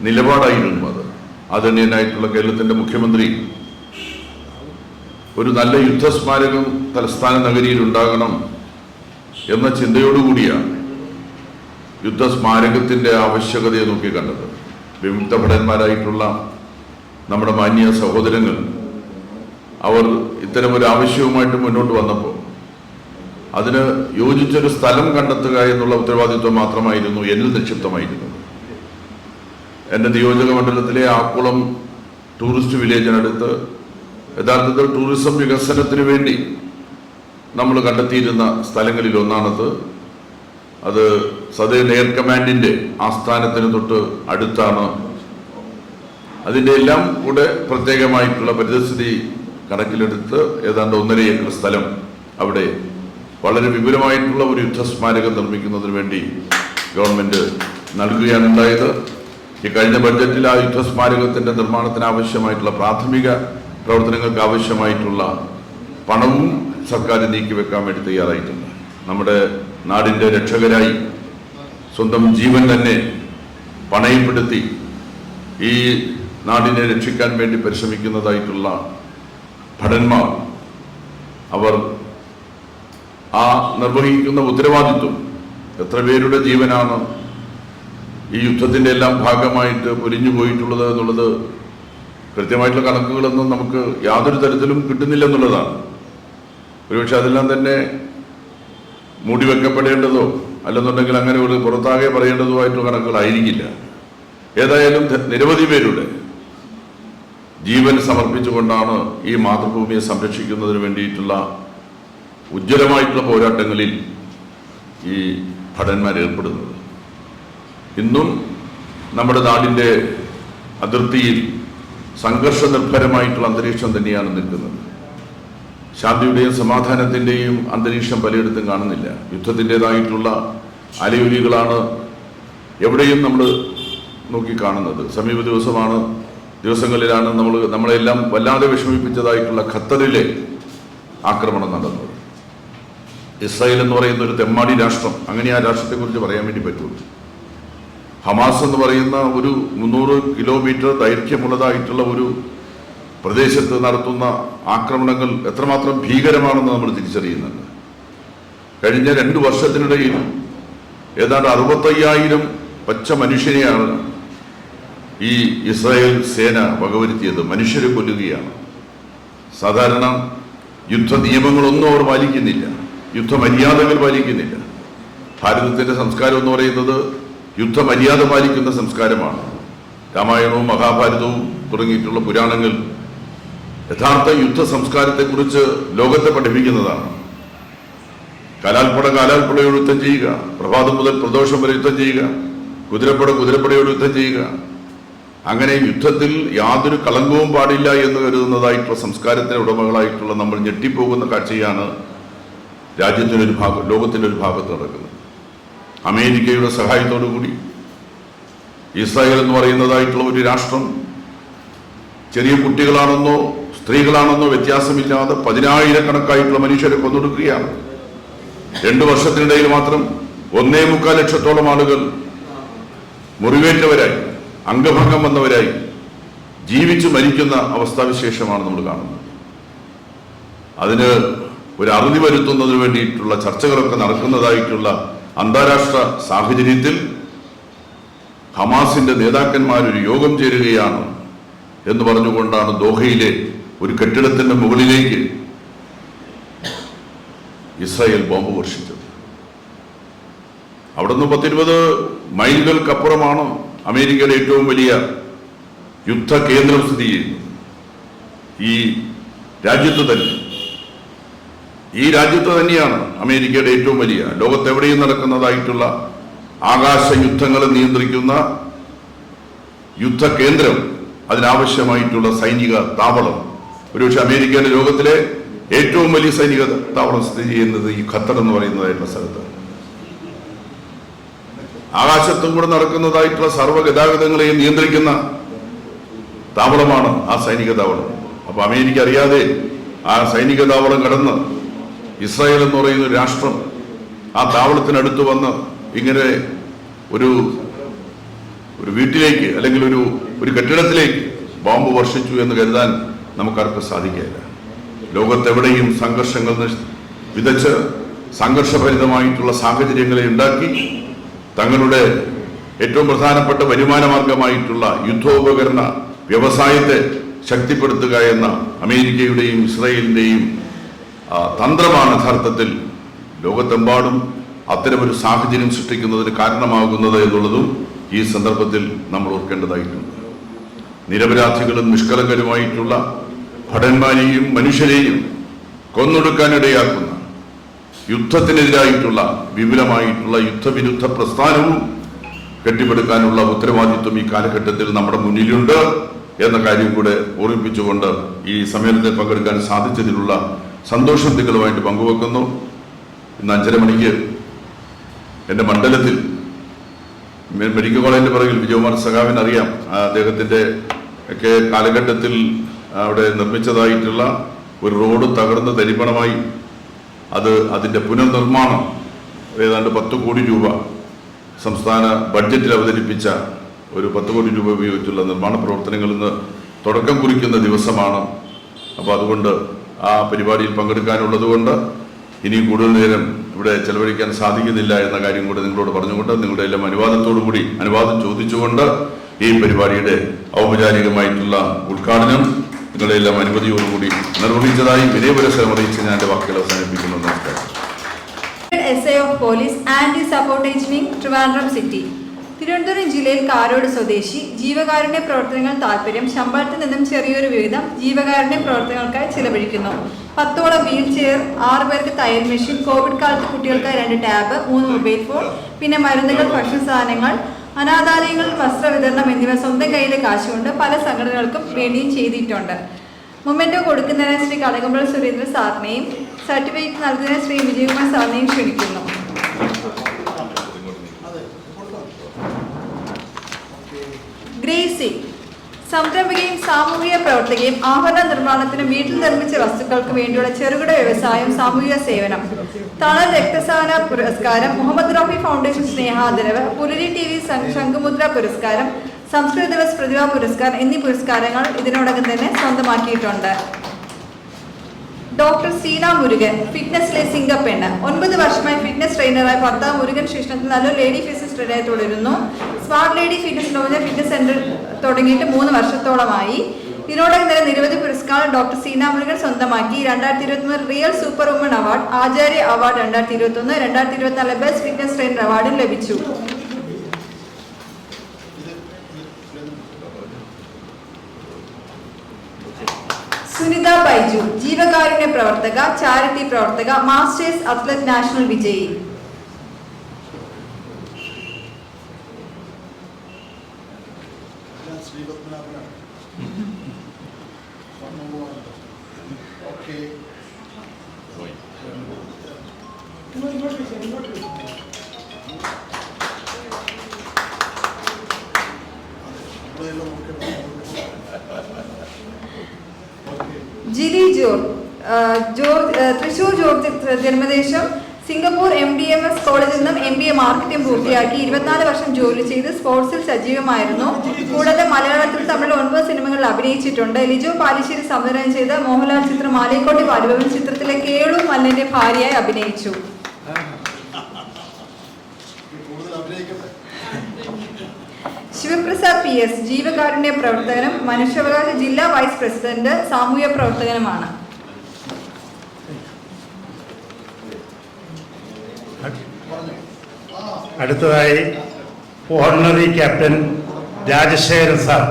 നിലപാടായിരുന്നു അത്. ആദരണീയനായിട്ടുള്ള കേരളത്തിൻ്റെ മുഖ്യമന്ത്രി ഒരു നല്ല യുദ്ധസ്മാരകം തലസ്ഥാന നഗരിയിൽ ഉണ്ടാകണം എന്ന ചിന്തയോടുകൂടിയാണ് യുദ്ധസ്മാരകത്തിൻ്റെ ആവശ്യകതയെ നോക്കി കണ്ടത്. വിമുക്ത ഭടന്മാരായിട്ടുള്ള നമ്മുടെ മാന്യ സഹോദരങ്ങൾ അവർ ഇത്തരമൊരു ആവശ്യവുമായിട്ട് മുന്നോട്ട് വന്നപ്പോൾ അതിന് യോജിച്ചൊരു സ്ഥലം കണ്ടെത്തുക എന്നുള്ള ഉത്തരവാദിത്വം മാത്രമായിരുന്നു എന്നിൽ നിക്ഷിപ്തമായിരുന്നത്. എൻ്റെ നിയോജക മണ്ഡലത്തിലെ ആക്കുളം ടൂറിസ്റ്റ് വില്ലേജിനടുത്ത് യഥാർത്ഥത്തിൽ ടൂറിസം വികസനത്തിന് വേണ്ടി നമ്മൾ കണ്ടെത്തിയിരുന്ന സ്ഥലങ്ങളിൽ ഒന്നാണത്. അത് സദേൺ എയർ കമാൻഡിൻ്റെ ആസ്ഥാനത്തിന് തൊട്ട് അടുത്താണ്. അതിൻ്റെ എല്ലാം കൂടെ പ്രത്യേകമായിട്ടുള്ള പരിസ്ഥിതി കണക്കിലെടുത്ത് ഏതാണ്ട് 1.5 ഏക്കർ സ്ഥലം അവിടെ വളരെ വിപുലമായിട്ടുള്ള ഒരു യുദ്ധസ്മാരകം നിർമ്മിക്കുന്നതിന് വേണ്ടി ഗവൺമെൻറ് നൽകുകയാണ് ഉണ്ടായത്. ഈ കഴിഞ്ഞ ബഡ്ജറ്റിൽ ആ യുദ്ധസ്മാരകത്തിൻ്റെ നിർമ്മാണത്തിന് ആവശ്യമായിട്ടുള്ള പ്രാഥമിക പ്രവർത്തനങ്ങൾക്ക് ആവശ്യമായിട്ടുള്ള പണവും സർക്കാർ നീക്കിവെക്കാൻ വേണ്ടി തയ്യാറായിട്ടുണ്ട്. നമ്മുടെ നാടിൻ്റെ രക്ഷകരായി സ്വന്തം ജീവൻ തന്നെ പണയപ്പെടുത്തി ഈ നാടിനെ രക്ഷിക്കാൻ വേണ്ടി പരിശ്രമിക്കുന്നതായിട്ടുള്ള ഭടന്മാർ, അവർ ആ നിർവഹിക്കുന്ന ഉത്തരവാദിത്വം, എത്ര പേരുടെ ജീവനാണ് ഈ യുദ്ധത്തിൻ്റെ എല്ലാം ഭാഗമായിട്ട് പൊലിഞ്ഞു പോയിട്ടുള്ളത് എന്നുള്ളത് കൃത്യമായിട്ടുള്ള കണക്കുകളൊന്നും നമുക്ക് യാതൊരു തരത്തിലും കിട്ടുന്നില്ലെന്നുള്ളതാണ്. ഒരുപക്ഷെ അതെല്ലാം തന്നെ മൂടിവെക്കപ്പെടേണ്ടതോ അല്ലെന്നുണ്ടെങ്കിൽ അങ്ങനെ ഒരു പുറത്താകെ പറയേണ്ടതോ ആയിട്ടുള്ള കണക്കുകളായിരിക്കില്ല. ഏതായാലും നിരവധി പേരുടെ ജീവൻ സമർപ്പിച്ചുകൊണ്ടാണ് ഈ മാതൃഭൂമിയെ സംരക്ഷിക്കുന്നതിന് വേണ്ടിയിട്ടുള്ള ഉജ്ജ്വലമായിട്ടുള്ള പോരാട്ടങ്ങളിൽ ഈ ഭടന്മാർ ഏർപ്പെടുന്നത്. ഇന്നും നമ്മുടെ നാടിൻ്റെ അതിർത്തിയിൽ സംഘർഷനിർഭരമായിട്ടുള്ള അന്തരീക്ഷം തന്നെയാണ് നിൽക്കുന്നത്. ശാന്തിയുടെയും സമാധാനത്തിൻ്റെയും അന്തരീക്ഷം പലയിടത്തും കാണുന്നില്ല. യുദ്ധത്തിൻ്റെതായിട്ടുള്ള അലയൊലികളാണ് എവിടെയും നമ്മൾ നോക്കിക്കാണുന്നത്. സമീപ ദിവസങ്ങളിലാണ് നമ്മളെല്ലാം വല്ലാതെ വിഷമിപ്പിച്ചതായിട്ടുള്ള ഖത്തറിലെ ആക്രമണം നടന്നത്. ഇസ്രായേൽ എന്ന് പറയുന്ന ഒരു തെമ്മാടി രാഷ്ട്രം, അങ്ങനെ ആ രാഷ്ട്രത്തെക്കുറിച്ച് പറയാൻ വേണ്ടി പറ്റുള്ളൂ. ഹമാസ് എന്ന് പറയുന്ന ഒരു 300 കിലോമീറ്റർ ദൈർഘ്യമുള്ളതായിട്ടുള്ള ഒരു പ്രദേശത്ത് നടത്തുന്ന ആക്രമണങ്ങൾ എത്രമാത്രം ഭീകരമാണെന്ന് നമ്മൾ തിരിച്ചറിയുന്നുണ്ട്. കഴിഞ്ഞ 2 വർഷത്തിനിടയിൽ ഏതാണ്ട് 65,000 പച്ച മനുഷ്യരെയാണ് ഈ ഇസ്രായേൽ സേന വകവരുത്തിയത്. മനുഷ്യരെ കൊല്ലുകയാണ്. സാധാരണ യുദ്ധ നിയമങ്ങളൊന്നും അവർ പാലിക്കുന്നില്ല, യുദ്ധമര്യാദകൾ പാലിക്കുന്നില്ല. ഭാരതത്തിൻ്റെ സംസ്കാരം എന്ന് പറയുന്നത് യുദ്ധമര്യാദ പാലിക്കുന്ന സംസ്കാരമാണ്. രാമായണവും മഹാഭാരതവും തുടങ്ങിയിട്ടുള്ള പുരാണങ്ങൾ യഥാർത്ഥ യുദ്ധ സംസ്കാരത്തെക്കുറിച്ച് ലോകത്തെ പഠിപ്പിക്കുന്നതാണ്. കാലാൽപ്പടയോട് യുദ്ധം ചെയ്യുക, പ്രഭാതം മുതൽ പ്രദോഷം വരെ യുദ്ധം ചെയ്യുക, കുതിരപ്പടയോട് യുദ്ധം ചെയ്യുക, അങ്ങനെ യുദ്ധത്തിൽ യാതൊരു കളങ്കവും പാടില്ല എന്ന് കരുതുന്നതായിട്ടുള്ള സംസ്കാരത്തിന് ഉടമകളായിട്ടുള്ള നമ്മൾ ഞെട്ടിപ്പോകുന്ന കാഴ്ചയാണ് ലോകത്തിൻ്റെ ഒരു ഭാഗത്ത് നടക്കുന്നത്. അമേരിക്കയുടെ സഹായത്തോടു കൂടി ഇസ്രായേൽ എന്ന് പറയുന്നതായിട്ടുള്ള ഒരു രാഷ്ട്രം ചെറിയ കുട്ടികളാണെന്നോ സ്ത്രീകളാണെന്നോ വ്യത്യാസമില്ലാതെ 10,000-കണക്കായിട്ടുള്ള മനുഷ്യരെ കൊന്നൊടുക്കുകയാണ്. 2 വർഷത്തിനിടയിൽ മാത്രം 1.25 ലക്ഷത്തോളം ആളുകൾ മുറിവേറ്റവരായി, അംഗഭംഗം വന്നവരായി ജീവിച്ചു മരിക്കുന്ന അവസ്ഥാവിശേഷമാണ് നമ്മൾ കാണുന്നത്. അതിന് ഒരു അറുതി വരുത്തുന്നതിന് വേണ്ടിയിട്ടുള്ള ചർച്ചകളൊക്കെ നടക്കുന്നതായിട്ടുള്ള അന്താരാഷ്ട്ര സാഹചര്യത്തിൽ ഹമാസിന്റെ നേതാക്കന്മാർ ഒരു യോഗം ചേരുകയാണ് എന്ന് പറഞ്ഞുകൊണ്ടാണ് ദോഹയിലെ ഒരു കെട്ടിടത്തിന്റെ മുകളിലേക്ക് ഇസ്രായേൽ ബോംബ് വർഷിച്ചത്. അവിടുന്ന് 10-20 മൈലുകൾക്കപ്പുറമാണ് അമേരിക്കയുടെ ഏറ്റവും വലിയ യുദ്ധ കേന്ദ്രം സ്ഥിതി ചെയ്യുന്നത്. ഈ രാജ്യത്ത് തന്നെയാണ് അമേരിക്കയുടെ ഏറ്റവും വലിയ, ലോകത്തെവിടെയും നടക്കുന്നതായിട്ടുള്ള ആകാശ യുദ്ധങ്ങളെ നിയന്ത്രിക്കുന്ന യുദ്ധ കേന്ദ്രം, അതിനാവശ്യമായിട്ടുള്ള സൈനിക താവളം. ഒരുപക്ഷെ അമേരിക്കയുടെ ലോകത്തിലെ ഏറ്റവും വലിയ സൈനിക താവളം സ്ഥിതി ചെയ്യുന്നത് ഈ ഖത്തർ എന്ന് പറയുന്നതായിട്ടുള്ള സ്ഥലത്താണ്. ആകാശത്തും കൂടെ നടക്കുന്നതായിട്ടുള്ള സർവ്വഗതാഗതങ്ങളെയും നിയന്ത്രിക്കുന്ന താവളമാണ് ആ സൈനിക താവളം. അപ്പൊ അമേരിക്ക അറിയാതെ ആ സൈനിക താവളം കടന്ന് ഇസ്രായേൽ എന്ന് പറയുന്ന ഒരു രാഷ്ട്രം ആ താവളത്തിനടുത്ത് വന്ന് ഇങ്ങനെ ഒരു വീട്ടിലേക്ക് അല്ലെങ്കിൽ ഒരു കെട്ടിടത്തിലേക്ക് ബോംബ് വർഷിച്ചു എന്ന് കരുതാൻ നമുക്കാർക്കും സാധിക്കില്ല. ലോകത്തെവിടെയും സംഘർഷങ്ങൾ വിതച്ച് സംഘർഷഭരിതമായിട്ടുള്ള സാഹചര്യങ്ങളെ ഉണ്ടാക്കി തങ്ങളുടെ ഏറ്റവും പ്രധാനപ്പെട്ട വരുമാന മാർഗമായിട്ടുള്ള യുദ്ധോപകരണ വ്യവസായത്തെ ശക്തിപ്പെടുത്തുക എന്ന അമേരിക്കയുടെയും ഇസ്രായേലിൻ്റെയും തന്ത്രമാണ് യഥാർത്ഥത്തിൽ ലോകത്തെമ്പാടും അത്തരമൊരു സാഹചര്യം സൃഷ്ടിക്കുന്നതിന് കാരണമാകുന്നത് എന്നുള്ളതും ഈ സന്ദർഭത്തിൽ നമ്മൾ ഓർക്കേണ്ടതായിട്ടുണ്ട്. നിരപരാധികളും നിഷ്കളങ്കരുമായിട്ടുള്ള ഭടന്മാരെയും മനുഷ്യരെയും കൊന്നൊടുക്കാനിടയാക്കുന്ന യുദ്ധത്തിനെതിരായിട്ടുള്ള വിപുലമായിട്ടുള്ള യുദ്ധവിരുദ്ധ പ്രസ്ഥാനവും കെട്ടിപ്പടുക്കാനുള്ള ഉത്തരവാദിത്വം ഈ കാലഘട്ടത്തിൽ നമ്മുടെ മുന്നിലുണ്ട് എന്ന കാര്യം കൂടെ ഓർമ്മിപ്പിച്ചുകൊണ്ട് ഈ സമ്മേളനത്തിൽ പങ്കെടുക്കാൻ സാധിച്ചതിലുള്ള സന്തോഷം നിങ്ങളുമായിട്ട് പങ്കുവെക്കുന്നു. ഇന്ന് 5:30 മണിക്ക് എൻ്റെ മണ്ഡലത്തിൽ മെഡിക്കൽ കോളേജിൻ്റെ പിറകിൽ വിജയകുമാർ സഖാവിന് അറിയാം, അദ്ദേഹത്തിൻ്റെ ഒക്കെ കാലഘട്ടത്തിൽ അവിടെ നിർമ്മിച്ചതായിട്ടുള്ള ഒരു റോഡ് തകർന്ന് തരിപ്പണമായി. അതിൻ്റെ പുനർനിർമ്മാണം ഏതാണ്ട് 10 കോടി രൂപ സംസ്ഥാന ബഡ്ജറ്റിൽ അവതരിപ്പിച്ച ഒരു 10 കോടി രൂപ ഉപയോഗിച്ചുള്ള നിർമ്മാണ പ്രവർത്തനങ്ങളിൽ നിന്ന് തുടക്കം കുറിക്കുന്ന ദിവസമാണ്. അപ്പോൾ അതുകൊണ്ട് ആ പരിപാടിയിൽ പങ്കെടുക്കാനുള്ളത് കൊണ്ട് ഇനി കൂടുതൽ നേരം ഇവിടെ ചെലവഴിക്കാൻ സാധിക്കുന്നില്ല എന്ന കാര്യം കൂടെ നിങ്ങളോട് പറഞ്ഞുകൊണ്ട് നിങ്ങളുടെ എല്ലാം അനുവാദം ചോദിച്ചുകൊണ്ട് ഈ പരിപാടിയുടെ ഔപചാരികമായിട്ടുള്ള ഉദ്ഘാടനം നിങ്ങളുടെ എല്ലാം അനുമതിയോടുകൂടി നിർവഹിച്ചതായി വിനയപുരസ്സരം അറിയിച്ച് ഞാൻ എൻ്റെ വാക്കുകൾ അവസാനിപ്പിക്കുന്നു. നമസ്കാരം. SA of Police anti sabotage wing Trivandrum city. Thiruvananthapuram ജില്ലയിൽ കാരോട് സ്വദേശി. ജീവകാരുണ്യ പ്രവർത്തനങ്ങൾ താല്പര്യം. ശമ്പളത്തിൽ നിന്നും ചെറിയൊരു വിഹിതം ജീവകാരുണ്യ പ്രവർത്തനങ്ങൾക്കായി ചിലവഴിക്കുന്നു. 10ഓളം വീൽ ചെയർ, 6 പേർക്ക് തയ്യൽ മെഷീൻ, കോവിഡ് കാലത്ത് കുട്ടികൾക്കായി 2 ടാബ്, 3 മൊബൈൽ ഫോൺ, പിന്നെ മരുന്നുകൾ, ഭക്ഷണ സാധനങ്ങൾ, അനാഥാലയങ്ങളിൽ വസ്ത്ര വിതരണം എന്നിവ സ്വന്തം കയ്യിലെ കാശുകൊണ്ട് പല സംഘടനകൾക്കും വേണ്ടിയും ചെയ്തിട്ടുണ്ട്. മൊമെന്റോ കൊടുക്കുന്നതിന് ശ്രീ കടകംപള്ളി സുരേന്ദ്രൻ സാറിനെയും സർട്ടിഫിക്കറ്റ് നൽകുന്നതിന് ശ്രീ വിജയകുമാർ സാറിനെയും ക്ഷണിക്കുന്നു. ഗ്രേസി സംരംഭകയും സാമൂഹിക പ്രവർത്തകയും. ആഭരണ നിർമ്മാണത്തിനും വീട്ടിൽ നിർമ്മിച്ച വസ്തുക്കൾക്ക് വേണ്ടിയുള്ള ചെറുകിട വ്യവസായം, സാമൂഹിക സേവനം. തണൽ രക്തസാന പുരസ്കാരം, മുഹമ്മദ് റഫി ഫൗണ്ടേഷൻ സ്നേഹാദരവ്, പുലരി TV ശംഖുമുദ്ര പുരസ്കാരം, സംസ്കൃത ദിവസ് പ്രതിഭാ പുരസ്കാരം എന്നീ പുരസ്കാരങ്ങൾ ഇതിനോടകം തന്നെ സ്വന്തമാക്കിയിട്ടുണ്ട്. ഡോക്ടർ സീന മുരുകൻ ഫിറ്റ്നസിലെ സിംഗപ്പെണ്ണ്. 9 വർഷമായി ഫിറ്റ്നസ് ട്രെയിനറായ ഭർത്താവ് മുരുകൻ ശിക്ഷണത്തിൽ നല്ലൊരു ലേഡി ഫിറ്റ്നസ് ട്രെയിനറായി തുടരുന്നു. Smart lady fitness lounge fitness centre തുടങ്ങിയിട്ട് 3 വർഷത്തോളമായി. ഇതിനോടകം തന്നെ നിരവധി പുരസ്കാരം ഡോക്ടർ സീന മുരുകൻ സ്വന്തമാക്കി. 2023 റിയൽ സൂപ്പർ വുമൺ അവാർഡ്, ആചാര്യ അവാർഡ് 2021, 2024 ബെസ്റ്റ് ഫിറ്റ്നസ് ട്രെയിനർ അവാർഡും ലഭിച്ചു. സുനിത ബൈജു ജീവകാരുണ്യ പ്രവർത്തക, ചാരിറ്റി പ്രവർത്തക, മാസ്റ്റേഴ്സ് അത്ലറ്റ് നാഷണൽ വിജയി. ജിലി തൃശൂർ ജോർജ് ജന്മദേശം. സിംഗപ്പൂർ MDMS കോളേജിൽ നിന്നും MBA മാർക്കറ്റിംഗ് പൂർത്തിയാക്കി. 24 വർഷം ജോലി ചെയ്ത് സ്പോർട്സിൽ സജീവമായിരുന്നു. കൂടാതെ മലയാളത്തിൽ തമിഴ് 9 സിനിമകളിൽ അഭിനയിച്ചിട്ടുണ്ട്. ലിജോ പാലിശ്ശേരി സംവിധാനം ചെയ്ത മോഹൻലാൽ ചിത്രം മാലേക്കോട്ടെ വാലിബൻ ചിത്രത്തിലെ കേളു മല്ലന്റെ ഭാര്യയായി അഭിനയിച്ചു. ശിവപ്രസാദ് PS ജീവകാരുണ്യ പ്രവർത്തകനും മനുഷ്യാവകാശ ജില്ലാ വൈസ് പ്രസിഡന്റ്, സാമൂഹ്യ പ്രവർത്തകനുമാണ്. അടുത്തതായി ordinary captain Rajasekharan sir,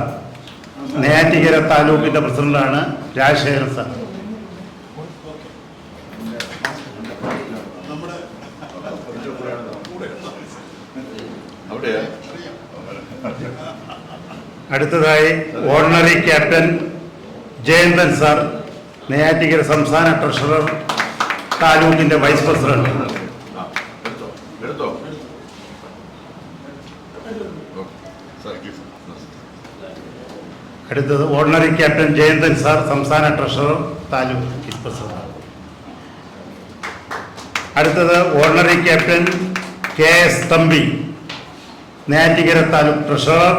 Neyyattinkara താലൂക്കിന്റെ പ്രസിഡന്റാണ് രാജശേഖരൻ സാർ. അടുത്തതായി ordinary captain Jayanthan sir, Neyyattinkara സംസ്ഥാന ട്രഷറർ, താലൂക്കിന്റെ വൈസ് പ്രസിഡന്റ്. അടുത്തത് ഓർഡിനറി ക്യാപ്റ്റൻ ജയന്തൻ സാർ, സംസ്ഥാന ട്രഷറർ, താലൂക്ക് വൈസ് പ്രസിഡന്റ്. അടുത്തത് ordinary captain KS Thampi, Neyyattinkara taluk treasurer.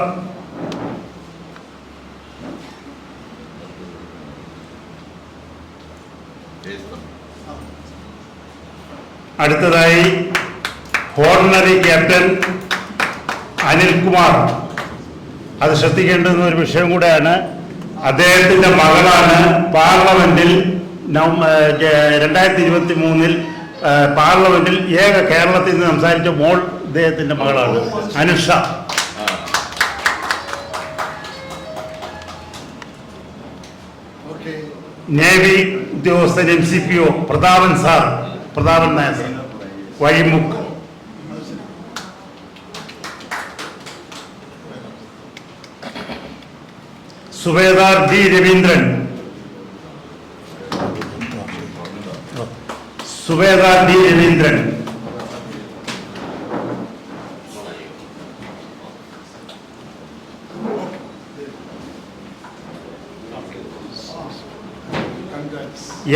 അടുത്തതായി ഓർഡിനറി ക്യാപ്റ്റൻ അനിൽകുമാർ. അത് ശ്രദ്ധിക്കേണ്ടുന്ന ഒരു വിഷയം കൂടെയാണ്. അദ്ദേഹത്തിൻ്റെ മകളാണ് പാർലമെന്റിൽ 2023 പാർലമെന്റിൽ കേരളത്തിൽ നിന്ന് സംസാരിച്ച മോൾ ഇദ്ദേഹത്തിൻ്റെ മകളാണ് അനുഷ. നേവി ഉദ്യോഗസ്ഥൻ MCPO Prathapan Nair sir, Vazhimukku. Subedar D Raveendran, subedar D Raveendran,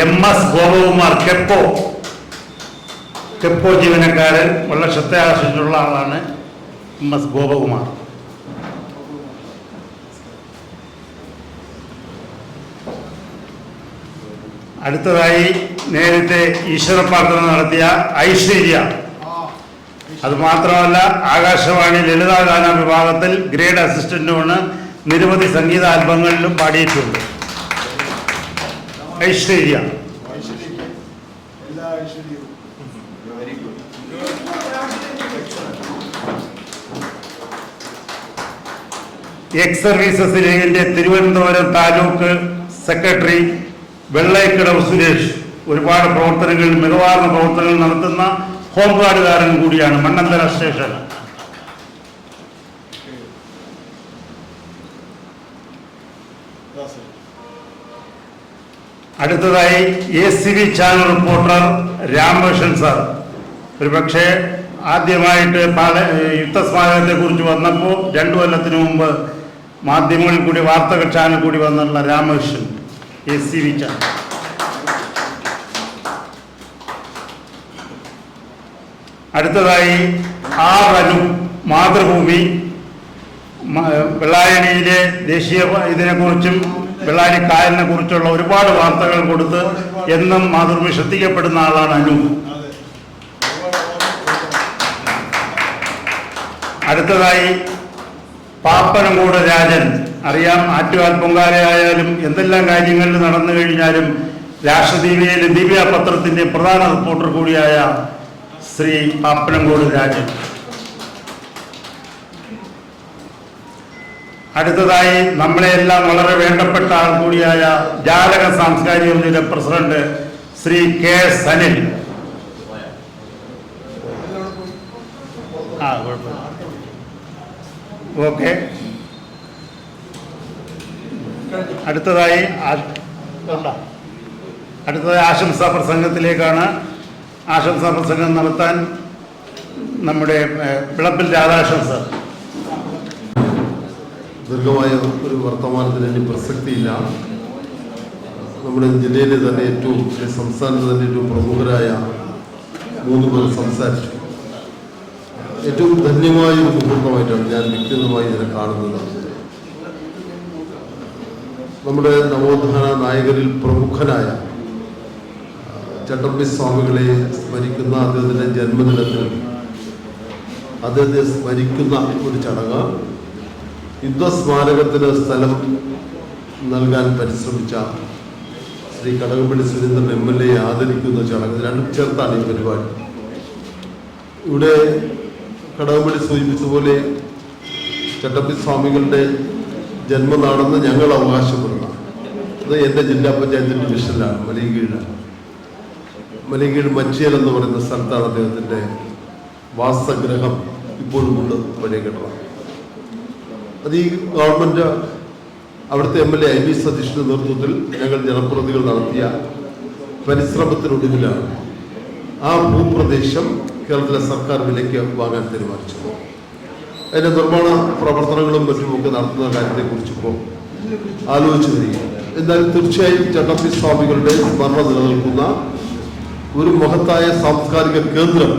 MS Gopakumar കെപ്പോ ജീവനക്കാരൻ, വളരെ ശ്രദ്ധയാകർഷിച്ചിട്ടുള്ള ആളാണ് MS ഗോപകുമാർ. അടുത്തതായി നേരത്തെ ഈശ്വര പ്രാർത്ഥന നടത്തിയ ഐശ്വര്യ. അതുമാത്രമല്ല, ആകാശവാണി ലളിതാഗാന വിഭാഗത്തിൽ ഗ്രേഡ് അസിസ്റ്റന്റുമാണ്. നിരവധി സംഗീത ആൽബങ്ങളിലും പാടിയിട്ടുണ്ട്. ഐശ്വര്യ. എക്സ് സർവീസസ് ലീഗിന്റെ തിരുവനന്തപുരം താലൂക്ക് സെക്രട്ടറി വെള്ളൈക്കടവ് സുരേഷ് ഒരുപാട് പ്രവർത്തനങ്ങളിൽ മികവാർന്ന പ്രവർത്തനങ്ങൾ നടത്തുന്ന ഹോംഗാർഡുകാരൻ കൂടിയാണ്. മണ്ണന്തല സ്റ്റേഷൻ. അടുത്തതായി ACV channel reporter Ramakrishnan sir. ഒരുപക്ഷെ ആദ്യമായിട്ട് യുദ്ധസ്മാരകത്തെ കുറിച്ച് വന്നപ്പോൾ 2 കൊല്ലത്തിന് മുമ്പ് മാധ്യമങ്ങളിൽ കൂടി വാർത്തകൾ ചാനൽ കൂടി വന്നിട്ടുള്ള രാമകൃഷ്ണൻ, ACV ചാനൽ. അടുത്തതായി അനു, മാതൃഭൂമി. വെള്ളായണിയിലെ ദേശീയ ഇതിനെക്കുറിച്ചും വെള്ളാരി കായലിനെ കുറിച്ചുള്ള ഒരുപാട് വാർത്തകൾ കൊടുത്ത് എന്നും മാതൃഭൂമി ശ്രദ്ധിക്കപ്പെടുന്ന ആളാണ് അനു. അടുത്തതായി പാപ്പനംകോട് രാജൻ. അറിയാം, ആറ്റുകാൽ പൊങ്കാലയായാലും എന്തെല്ലാം കാര്യങ്ങളിൽ നടന്നു കഴിഞ്ഞാലും രാഷ്ട്രദീപികയിലെ ദിവ്യ പത്രത്തിന്റെ പ്രധാന റിപ്പോർട്ടർ കൂടിയായ ശ്രീ പാപ്പനംകോട് രാജൻ. അടുത്തതായി നമ്മളെല്ലാം വളരെ വേണ്ടപ്പെട്ട ആൾ കൂടിയായ ജാലക സാംസ്കാരിക സമിതിയുടെ president Shri KS Anil. Okay. അടുത്തതായി ആശംസാ പ്രസംഗത്തിലേക്കാണ്. ആശംസാ പ്രസംഗം നടത്താൻ നമ്മുടെ വിളപ്പിൽ രാധാകൃഷ്ണൻ സാർ. ദീർഘമായ ഒരു വർത്തമാനത്തിന് ഇനി പ്രസക്തിയില്ല. നമ്മുടെ ജില്ലയിലെ തന്നെ സംസ്ഥാനത്ത് തന്നെ ഏറ്റവും പ്രമുഖരായ 3 പേർ സംസാരിച്ചു. ഏറ്റവും ധന്യമായ ഒരു മുഹൂർത്തമായിട്ടാണ് ഞാൻ വ്യക്തിഗതമായി ഇതിനെ കാണുന്നത്. നമ്മുടെ നവോത്ഥാന നായകരിൽ പ്രമുഖനായ ചട്ടമ്പി സ്വാമികളെ സ്മരിക്കുന്ന അദ്ദേഹത്തിൻ്റെ ജന്മദിനത്തിൽ അദ്ദേഹത്തെ സ്മരിക്കുന്ന ഒരു ചടങ്ങ്, യുദ്ധസ്മാരകത്തിന് സ്ഥലം നൽകാൻ പരിശ്രമിച്ച ശ്രീ കടകംപള്ളി സുരേന്ദ്രൻ MLA ആദരിക്കുന്ന ചടങ്ങ്, രണ്ടും ചേർത്താണ് ഈ പരിപാടി. ഇവിടെ കടകംപള്ളി സൂചിപ്പിച്ചതുപോലെ ചട്ടമ്പി സ്വാമികളുടെ ജന്മനാടെന്ന് ഞങ്ങൾ അവകാശപ്പെടുന്നു. അത് എൻ്റെ ജില്ലാ പഞ്ചായത്ത് ഡിവിഷനിലാണ്, മലയങ്കീഴ് മച്ചിയൽ എന്ന് പറയുന്ന സ്ഥലത്താണ് അദ്ദേഹത്തിൻ്റെ വാസഗ്രഹം ഇപ്പോഴും കൊണ്ട് പഴയ കെട്ടണം. അത് ഈ ഗവൺമെൻറ് അവിടുത്തെ MLA IV സതീഷിൻ്റെ നേതൃത്വത്തിൽ ഞങ്ങൾ ജനപ്രതിനിധികൾ നടത്തിയ പരിശ്രമത്തിനൊടുവിലാണ് ആ ഭൂപ്രദേശം കേരളത്തിലെ സർക്കാർ വിലയ്ക്ക് വാങ്ങാൻ തീരുമാനിച്ചത്. അതിൻ്റെ നിർമ്മാണ പ്രവർത്തനങ്ങളും മറ്റുമൊക്കെ നടത്തുന്ന കാര്യത്തെക്കുറിച്ചിപ്പോൾ ആലോചിച്ച് വരികയാണ്. എന്നാലും തീർച്ചയായും ചട്ടമ്പി സ്വാമികളുടെ സ്മരണ നിലനിൽക്കുന്ന ഒരു മഹത്തായ സാംസ്കാരിക കേന്ദ്രം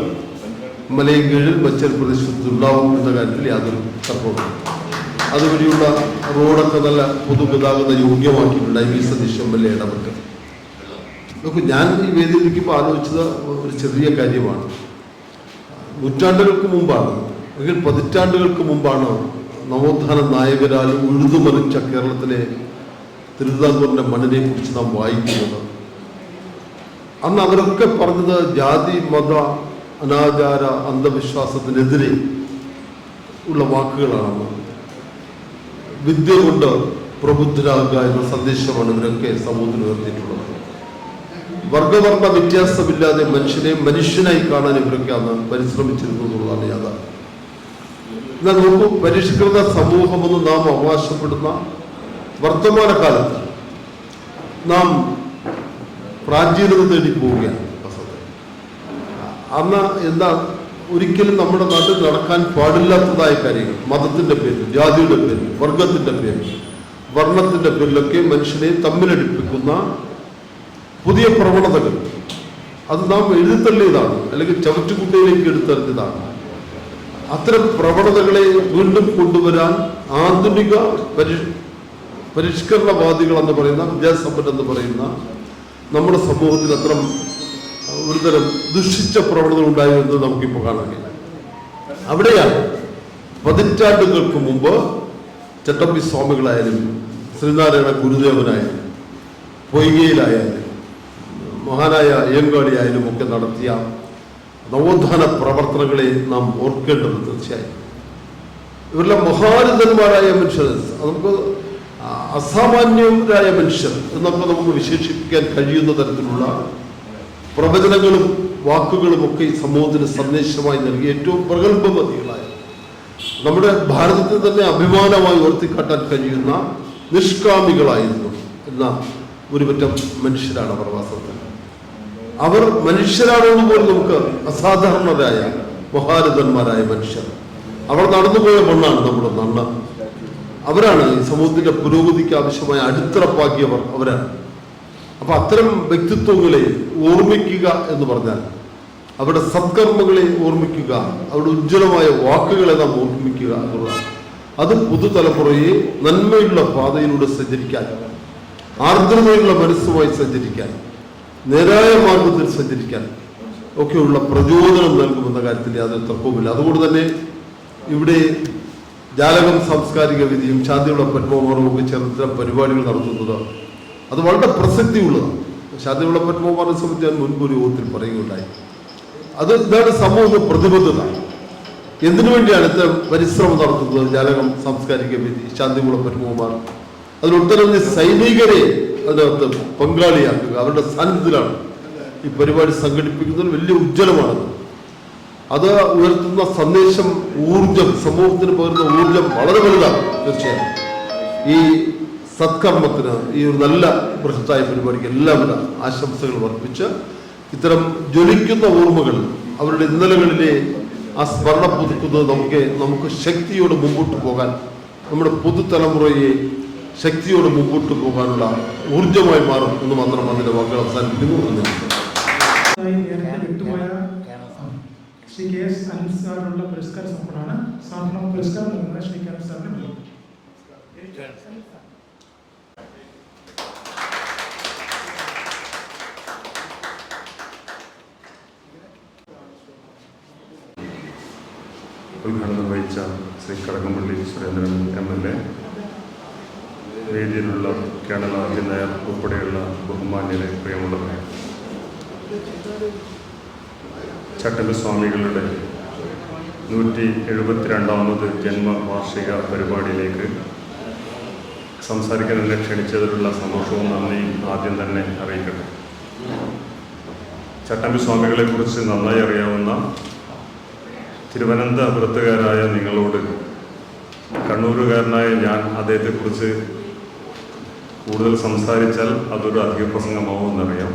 മലയങ്കീഴിൽ മച്ചൽ പ്രദേശത്തുണ്ടാവും എന്ന കാര്യത്തിൽ യാതൊരു തർക്കവുമില്ല. അതുവഴിയുള്ള റോഡൊക്കെ നല്ല പൊതുഗതാഗത യോഗ്യമാക്കിയിട്ടുണ്ട് IV സതീഷ് MLA ഇടപെട്ട്. നോക്കൂ, ഞാൻ ഈ വേദിയിൽ ഇരിക്കുമ്പോൾ ആലോചിച്ചത് ഒരു ചെറിയ കാര്യമാണ്. നൂറ്റാണ്ടുകൾക്ക് മുമ്പാണ്, അല്ലെങ്കിൽ പതിറ്റാണ്ടുകൾക്ക് മുമ്പാണ് നവോത്ഥാന നായകരാൽ ഉഴുതുമറിച്ച കേരളത്തിലെ തിരുവിതാംകൂറിൻ്റെ മണ്ണിനെ കുറിച്ച് നാം വായിക്കുന്നത്. അന്ന് അവരൊക്കെ പറഞ്ഞത് ജാതി മത അനാചാര അന്ധവിശ്വാസത്തിനെതിരെ ഉള്ള വാക്കുകളാണ്. വിദ്യ കൊണ്ട് പ്രബുദ്ധരാകുക എന്ന സന്ദേശമാണ് ഇവരൊക്കെ സമൂഹത്തിൽ ഉയർത്തിയിട്ടുള്ളത്. വർഗവർണ്ണ വ്യത്യാസമില്ലാതെ മനുഷ്യനെ മനുഷ്യനായി കാണാൻ ഇവരൊക്കെ അന്ന് പരിശ്രമിച്ചിരുന്നു എന്നുള്ളതാണ് യാഥാർത്ഥ്യം. എന്നാൽ നോക്കൂ, പരിഷ്കൃത സമൂഹമെന്ന് നാം അവകാശപ്പെടുന്ന വർത്തമാനകാലത്ത് നാം പ്രാചീനത തേടി പോവുകയാണ്. അന്ന് എന്താ ഒരിക്കലും നമ്മുടെ നാട്ടിൽ നടക്കാൻ പാടില്ലാത്തതായ കാര്യങ്ങൾ, മതത്തിൻ്റെ പേരിൽ, ജാതിയുടെ പേരിൽ, വർഗത്തിൻ്റെ പേരിൽ, വർണ്ണത്തിൻ്റെ പേരിലൊക്കെ മനുഷ്യനെ തമ്മിലടിപ്പിക്കുന്ന പുതിയ പ്രവണതകൾ, അത് നാം എഴുതിത്തള്ളിയതാണ്, അല്ലെങ്കിൽ ചവറ്റുകുട്ടയിലേക്ക് എടുത്തെറിഞ്ഞതാണ്. അത്തരം പ്രവണതകളെ വീണ്ടും കൊണ്ടുവരാൻ ആധുനിക പരിഷ്കരണവാദികൾ എന്ന് പറയുന്ന, വിദ്യാസമ്പന്നർ എന്ന് പറയുന്ന നമ്മുടെ സമൂഹത്തിൽ അത്തരം ഒരുതരം ദുഷിച്ച പ്രവണതകൾ ഉണ്ടായി എന്ന് നമുക്കിപ്പോൾ കാണാൻ കഴിയും. അവിടെയാണ് പതിറ്റാണ്ടുകൾക്ക് മുമ്പ് ചട്ടമ്പി സ്വാമികളായാലും ശ്രീനാരായണ ഗുരുദേവനായാലും പൊയ്കയിലായാലും മഹാനായ അയ്യങ്കാളിയായാലും ഒക്കെ നടത്തിയ നവോത്ഥാന പ്രവർത്തനങ്ങളെ നാം ഓർക്കേണ്ടത് തീർച്ചയായും. ഇവരെല്ലാം മഹാരഥന്മാരായ മനുഷ്യർ, നമുക്ക് അസാമാന്യരായ മനുഷ്യർ എന്നൊക്കെ നമുക്ക് വിശേഷിപ്പിക്കാൻ കഴിയുന്ന തരത്തിലുള്ള പ്രവചനങ്ങളും വാക്കുകളും ഒക്കെ ഈ സമൂഹത്തിന് സന്ദേശമായി നൽകി ഏറ്റവും പ്രഗത്ഭമതികളായ, നമ്മുടെ ഭാരതത്തിൽ തന്നെ അഭിമാനമായി ഉയർത്തിക്കാട്ടാൻ കഴിയുന്ന നിഷ്കാമികളായിരുന്നു എന്ന ഒരുപറ്റം മനുഷ്യരാണ് അവർ വാസ്തവത്തിൽ. അവർ മനുഷ്യരാണെന്ന് പോലും നമുക്ക് അസാധാരണരായ മഹാരഥന്മാരായ മനുഷ്യർ. അവർ നടന്നുപോയ മണ്ണാണ് നമ്മുടെ മണ്ണ്. അവരാണ് ഈ സമൂഹത്തിന്റെ പുരോഗതിക്ക് ആവശ്യമായ അടിത്തറപ്പാക്കിയവർ അവരാണ്. അപ്പൊ അത്തരം വ്യക്തിത്വങ്ങളെ ഓർമ്മിക്കുക എന്ന് പറഞ്ഞാൽ അവരുടെ സത്കർമ്മങ്ങളെ ഓർമ്മിക്കുക, അവരുടെ ഉജ്ജ്വലമായ വാക്കുകളെ നാം ഓർമ്മിക്കുക എന്നുള്ളതാണ്. അത് പുതുതലമുറയെ നന്മയുള്ള പാതയിലൂടെ സഞ്ചരിക്കാൻ, ആർദ്രതയുള്ള മനസ്സുമായി സഞ്ചരിക്കാൻ, നേരായ മാർഗത്തിൽ സഞ്ചരിക്കാൻ ഒക്കെയുള്ള പ്രചോദനം നൽകുമെന്ന കാര്യത്തിൽ യാതൊരു തർക്കവുമില്ല. അതുകൊണ്ട് തന്നെ ഇവിടെ ജാലകം സാംസ്കാരിക വേദിയും ശാന്തിയുള്ള പത്മകുമാറും ഒക്കെ ചേർന്ന പരിപാടികൾ നടത്തുന്നത് അത് വളരെ പ്രസക്തിയുള്ളതാണ്. ശാന്തിയുള്ള പത്മകുമാറിനെ സംബന്ധിച്ച് ഞാൻ മുൻപ് ഒരു യോഗത്തിൽ പറയുകയുണ്ടായി. അത് ഇതാണ് സമൂഹ പ്രതിബദ്ധത. എന്തിനു വേണ്ടിയാണ് ഇത്തരം പരിശ്രമം നടത്തുന്നത് ജാലകം സാംസ്കാരിക വേദി, ശാന്തികുളം പത്മകുമാർ? അതിലൊട്ടനവധി സൈനികരെ അതിനകത്ത് പങ്കാളിയാക്കുക, അവരുടെ സാന്നിധ്യത്തിലാണ് ഈ പരിപാടി സംഘടിപ്പിക്കുന്നത്. വലിയ ഉജ്ജ്വലമാണത്. അത് ഉയർത്തുന്ന സന്ദേശം, ഊർജം, സമൂഹത്തിന് പകരുന്ന ഊർജം വളരെ വലുതാണ്. തീർച്ചയായും ഈ സത്കർമ്മത്തിന്, ഈ ഒരു നല്ല ബൃഹത്തായ പരിപാടിക്ക് എല്ലാവിധ ആശംസകൾ വർദ്ധിപ്പിച്ച് ഇത്തരം ജ്വലിക്കുന്ന ഓർമ്മകൾ, അവരുടെ ഇന്നലകളിലെ ആ സ്മരണ പുതുക്കുന്നത് നമുക്ക് ശക്തിയോടെ മുമ്പോട്ട് പോകാൻ, നമ്മുടെ പുതുതലമുറയെ ശക്തിയോടെ മുമ്പോട്ട് പോകാനുള്ള ഊർജമായി മാറും എന്ന് മാത്രം അതിന്റെ വാക്കുകൾ അവസാനിപ്പിക്കുന്നു. ശ്രീ കെ എസ് അനിൽ സാറിനുള്ള പുരസ്കാര സമർപ്പണമാണ്. സാറിനുള്ള പുരസ്കാരം നൽകുന്നത് ശ്രീ കെ എസ് സാറിന് നൽകും. ഉദ്ഘാടനം വഹിച്ച ശ്രീ കടകംപള്ളി സുരേന്ദ്രൻ MLA, വേദിയിലുള്ള കേണൽ ആർ നായർ ഉൾപ്പെടെയുള്ള ബഹുമാന്യരെ, പ്രിയമുള്ളവരെ, ചട്ടമ്പി സ്വാമികളുടെ 172ാമത് ജന്മവാർഷിക പരിപാടിയിലേക്ക് സംസാരിക്കാൻ എന്നെ ക്ഷണിച്ചതിലുള്ള സന്തോഷവും നന്ദിയും ആദ്യം തന്നെ അറിയിക്കട്ടെ. ചട്ടമ്പി സ്വാമികളെക്കുറിച്ച് നന്നായി അറിയാവുന്ന തിരുവനന്തപുരത്തുകാരായ നിങ്ങളോട് കണ്ണൂരുകാരനായ ഞാൻ അദ്ദേഹത്തെക്കുറിച്ച് കൂടുതൽ സംസാരിച്ചാൽ അതൊരു അധിക പ്രസംഗമാവുമെന്നറിയാം.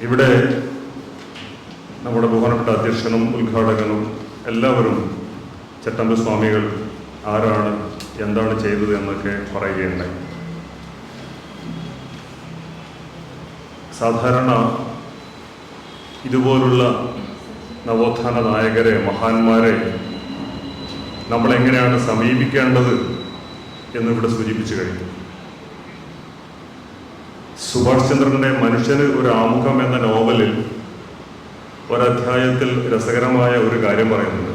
ഇവിടെ നമ്മുടെ ബഹുമാനപ്പെട്ട അധ്യക്ഷനും ഉദ്ഘാടകനും എല്ലാവരും ചട്ടമ്പി സ്വാമികൾ ആരാണ്, എന്താണ് ചെയ്തത് എന്നൊക്കെ പറയുകയുണ്ടായി. സാധാരണ ഇതുപോലുള്ള നവോത്ഥാന നായകരെ, മഹാന്മാരെ നമ്മളെങ്ങനെയാണ് സമീപിക്കേണ്ടത് എന്നിവിടെ സൂചിപ്പിച്ചു കഴിഞ്ഞു. സുഭാഷ് ചന്ദ്രന്റെ മനുഷ്യന് ഒരു ആമുഖം എന്ന നോവലിൽ ഒരധ്യായത്തിൽ രസകരമായ ഒരു കാര്യം പറയുന്നുണ്ട്.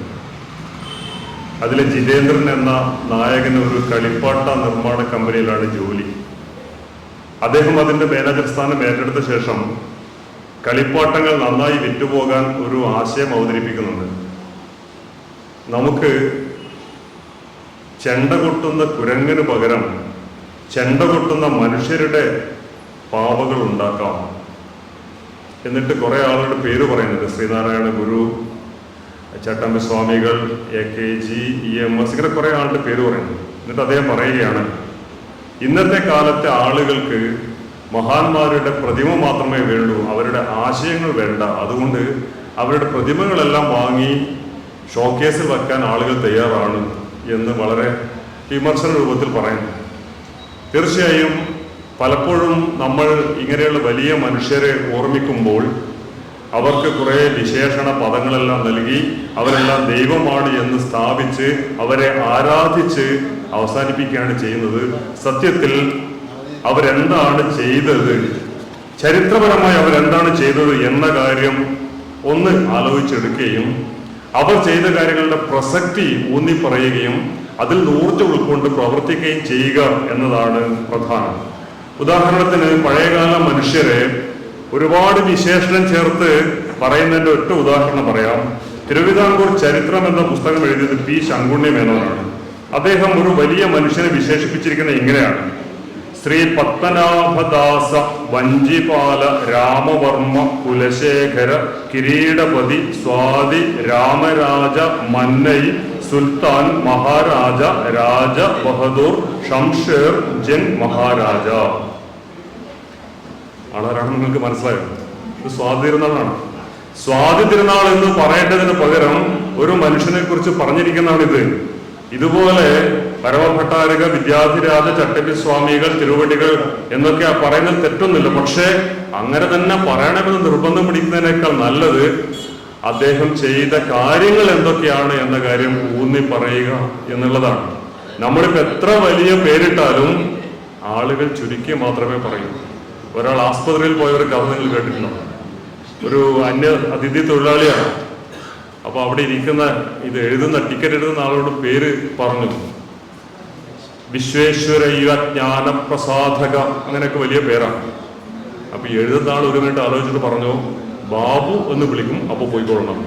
അതിലെ ജിതേന്ദ്രൻ എന്ന നായകന് ഒരു കളിപ്പാട്ട നിർമ്മാണ കമ്പനിയിലാണ് ജോലി. അദ്ദേഹം അതിൻ്റെ മാനേജർ സ്ഥാനം ഏറ്റെടുത്ത ശേഷം കളിപ്പാട്ടങ്ങൾ നന്നായി വിറ്റുപോകാൻ ഒരു ആശയം അവതരിപ്പിക്കുന്നുണ്ട്. നമുക്ക് ചെണ്ട കൊട്ടുന്ന കുരങ്ങിന് പകരം ചെണ്ട കൊട്ടുന്ന മനുഷ്യരുടെ പാവകൾ ഉണ്ടാക്കാം. എന്നിട്ട് കുറേ ആളുകളുടെ പേര് പറയുന്നുണ്ട്. ശ്രീനാരായണ ഗുരു, ചട്ടമ്പി സ്വാമികൾ, AKG, EMS, ഇങ്ങനെ കുറേ ആളുടെ പേര് പറയുന്നുണ്ട്. എന്നിട്ട് അദ്ദേഹം പറയുകയാണ്, ഇന്നത്തെ കാലത്തെ ആളുകൾക്ക് മഹാന്മാരുടെ പ്രതിമ മാത്രമേ വേണ്ടൂ, അവരുടെ ആശയങ്ങൾ വേണ്ട. അതുകൊണ്ട് അവരുടെ പ്രതിമകളെല്ലാം വാങ്ങി ഷോക്കേസിൽ വെക്കാൻ ആളുകൾ തയ്യാറാണ് എന്ന് വളരെ വിമർശന രൂപത്തിൽ പറയുന്നു. തീർച്ചയായും പലപ്പോഴും നമ്മൾ ഇങ്ങനെയുള്ള വലിയ മനുഷ്യരെ ഓർമ്മിക്കുമ്പോൾ അവർക്ക് കുറേ വിശേഷണ പദങ്ങളെല്ലാം നൽകി അവരെല്ലാം ദൈവമാണ് എന്ന് സ്ഥാപിച്ച് അവരെ ആരാധിച്ച് അവസാനിപ്പിക്കുകയാണ് ചെയ്യുന്നത്. സത്യത്തിൽ അവരെന്താണ് ചെയ്തത്, ചരിത്രപരമായി അവരെന്താണ് ചെയ്തത് എന്ന കാര്യം ഒന്ന് ആലോചിച്ചെടുക്കുകയും അവർ ചെയ്ത കാര്യങ്ങളുടെ പ്രസക്തി ഊന്നി പറയുകയും അതിൽ ഊർജ്ജം ഉൾക്കൊണ്ട് പ്രവർത്തിക്കുകയും ചെയ്യുക എന്നതാണ് പ്രധാനം. ഉദാഹരണത്തിന് പഴയകാല മനുഷ്യരെ ഒരുപാട് വിശേഷണം ചേർത്ത് പറയുന്നതിൻ്റെ ഒറ്റ ഉദാഹരണം പറയാം. തിരുവിതാംകൂർ ചരിത്രം എന്ന പുസ്തകം എഴുതിയത് പി ശങ്കുണ്ണി മേനോനാണ്. അദ്ദേഹം ഒരു വലിയ മനുഷ്യനെ വിശേഷിപ്പിച്ചിരിക്കുന്നത് ഇങ്ങനെയാണ്: ശ്രീ പത്മനാഭദാസ വഞ്ചിപാല രാമവർമ്മ കുലശേഖര കിരീടപതി സ്വാതി രാമരാജ മന്നൈ സുൽത്താൻ മഹാരാജ രാജ ബഹദൂർ ഷംഷേർ ജംഗ് മഹാരാജ. ആളാരാണെന്ന് നിങ്ങൾക്ക് മനസ്സിലായോ? ഇത് സ്വാതി തിരുനാളാണ്. സ്വാതി തിരുനാൾ എന്ന് പറയേണ്ടതിന് പകരം ഒരു മനുഷ്യനെ കുറിച്ച് പറഞ്ഞിരിക്കുന്നതാണിത്. ഇതുപോലെ പരമഭട്ടാരക, വിദ്യാധിരാജ, ചട്ടമ്പിസ്വാമികൾ, തിരുവടികൾ എന്നൊക്കെ പറയുന്നത് തെറ്റൊന്നുമില്ല. പക്ഷേ അങ്ങനെ തന്നെ പറയണമെന്ന് നിർബന്ധം പിടിക്കുന്നതിനേക്കാൾ നല്ലത് അദ്ദേഹം ചെയ്ത കാര്യങ്ങൾ എന്തൊക്കെയാണ് എന്ന കാര്യം ഊന്നി പറയുക എന്നുള്ളതാണ്. നമ്മളിപ്പോൾ എത്ര വലിയ പേരിട്ടാലും ആളുകൾ ചുരുക്കി മാത്രമേ പറയൂ. ഒരാൾ ആസ്പത്രിയിൽ പോയ ഒരു കഥ നിങ്ങൾ കേട്ടിട്ടുണ്ടോ? ഒരു അന്യ അതിഥി തൊഴിലാളിയാണ്. അപ്പോൾ അവിടെ ഇരിക്കുന്ന ഇത് എഴുതുന്ന ടിക്കറ്റ് എഴുതുന്ന ആളോട് പേര് പറഞ്ഞു. വിശ്വേശ്വരയ്യ ജ്ഞാനപ്രസാധക, അങ്ങനെയൊക്കെ വലിയ പേരാണ്. അപ്പൊ എഴുതുന്ന ആൾ ഒരു മിനിറ്റ് ആലോചിച്ചിട്ട് പറഞ്ഞു, ബാബു എന്ന് വിളിക്കും, അപ്പോൾ പോയിക്കൊള്ളണം.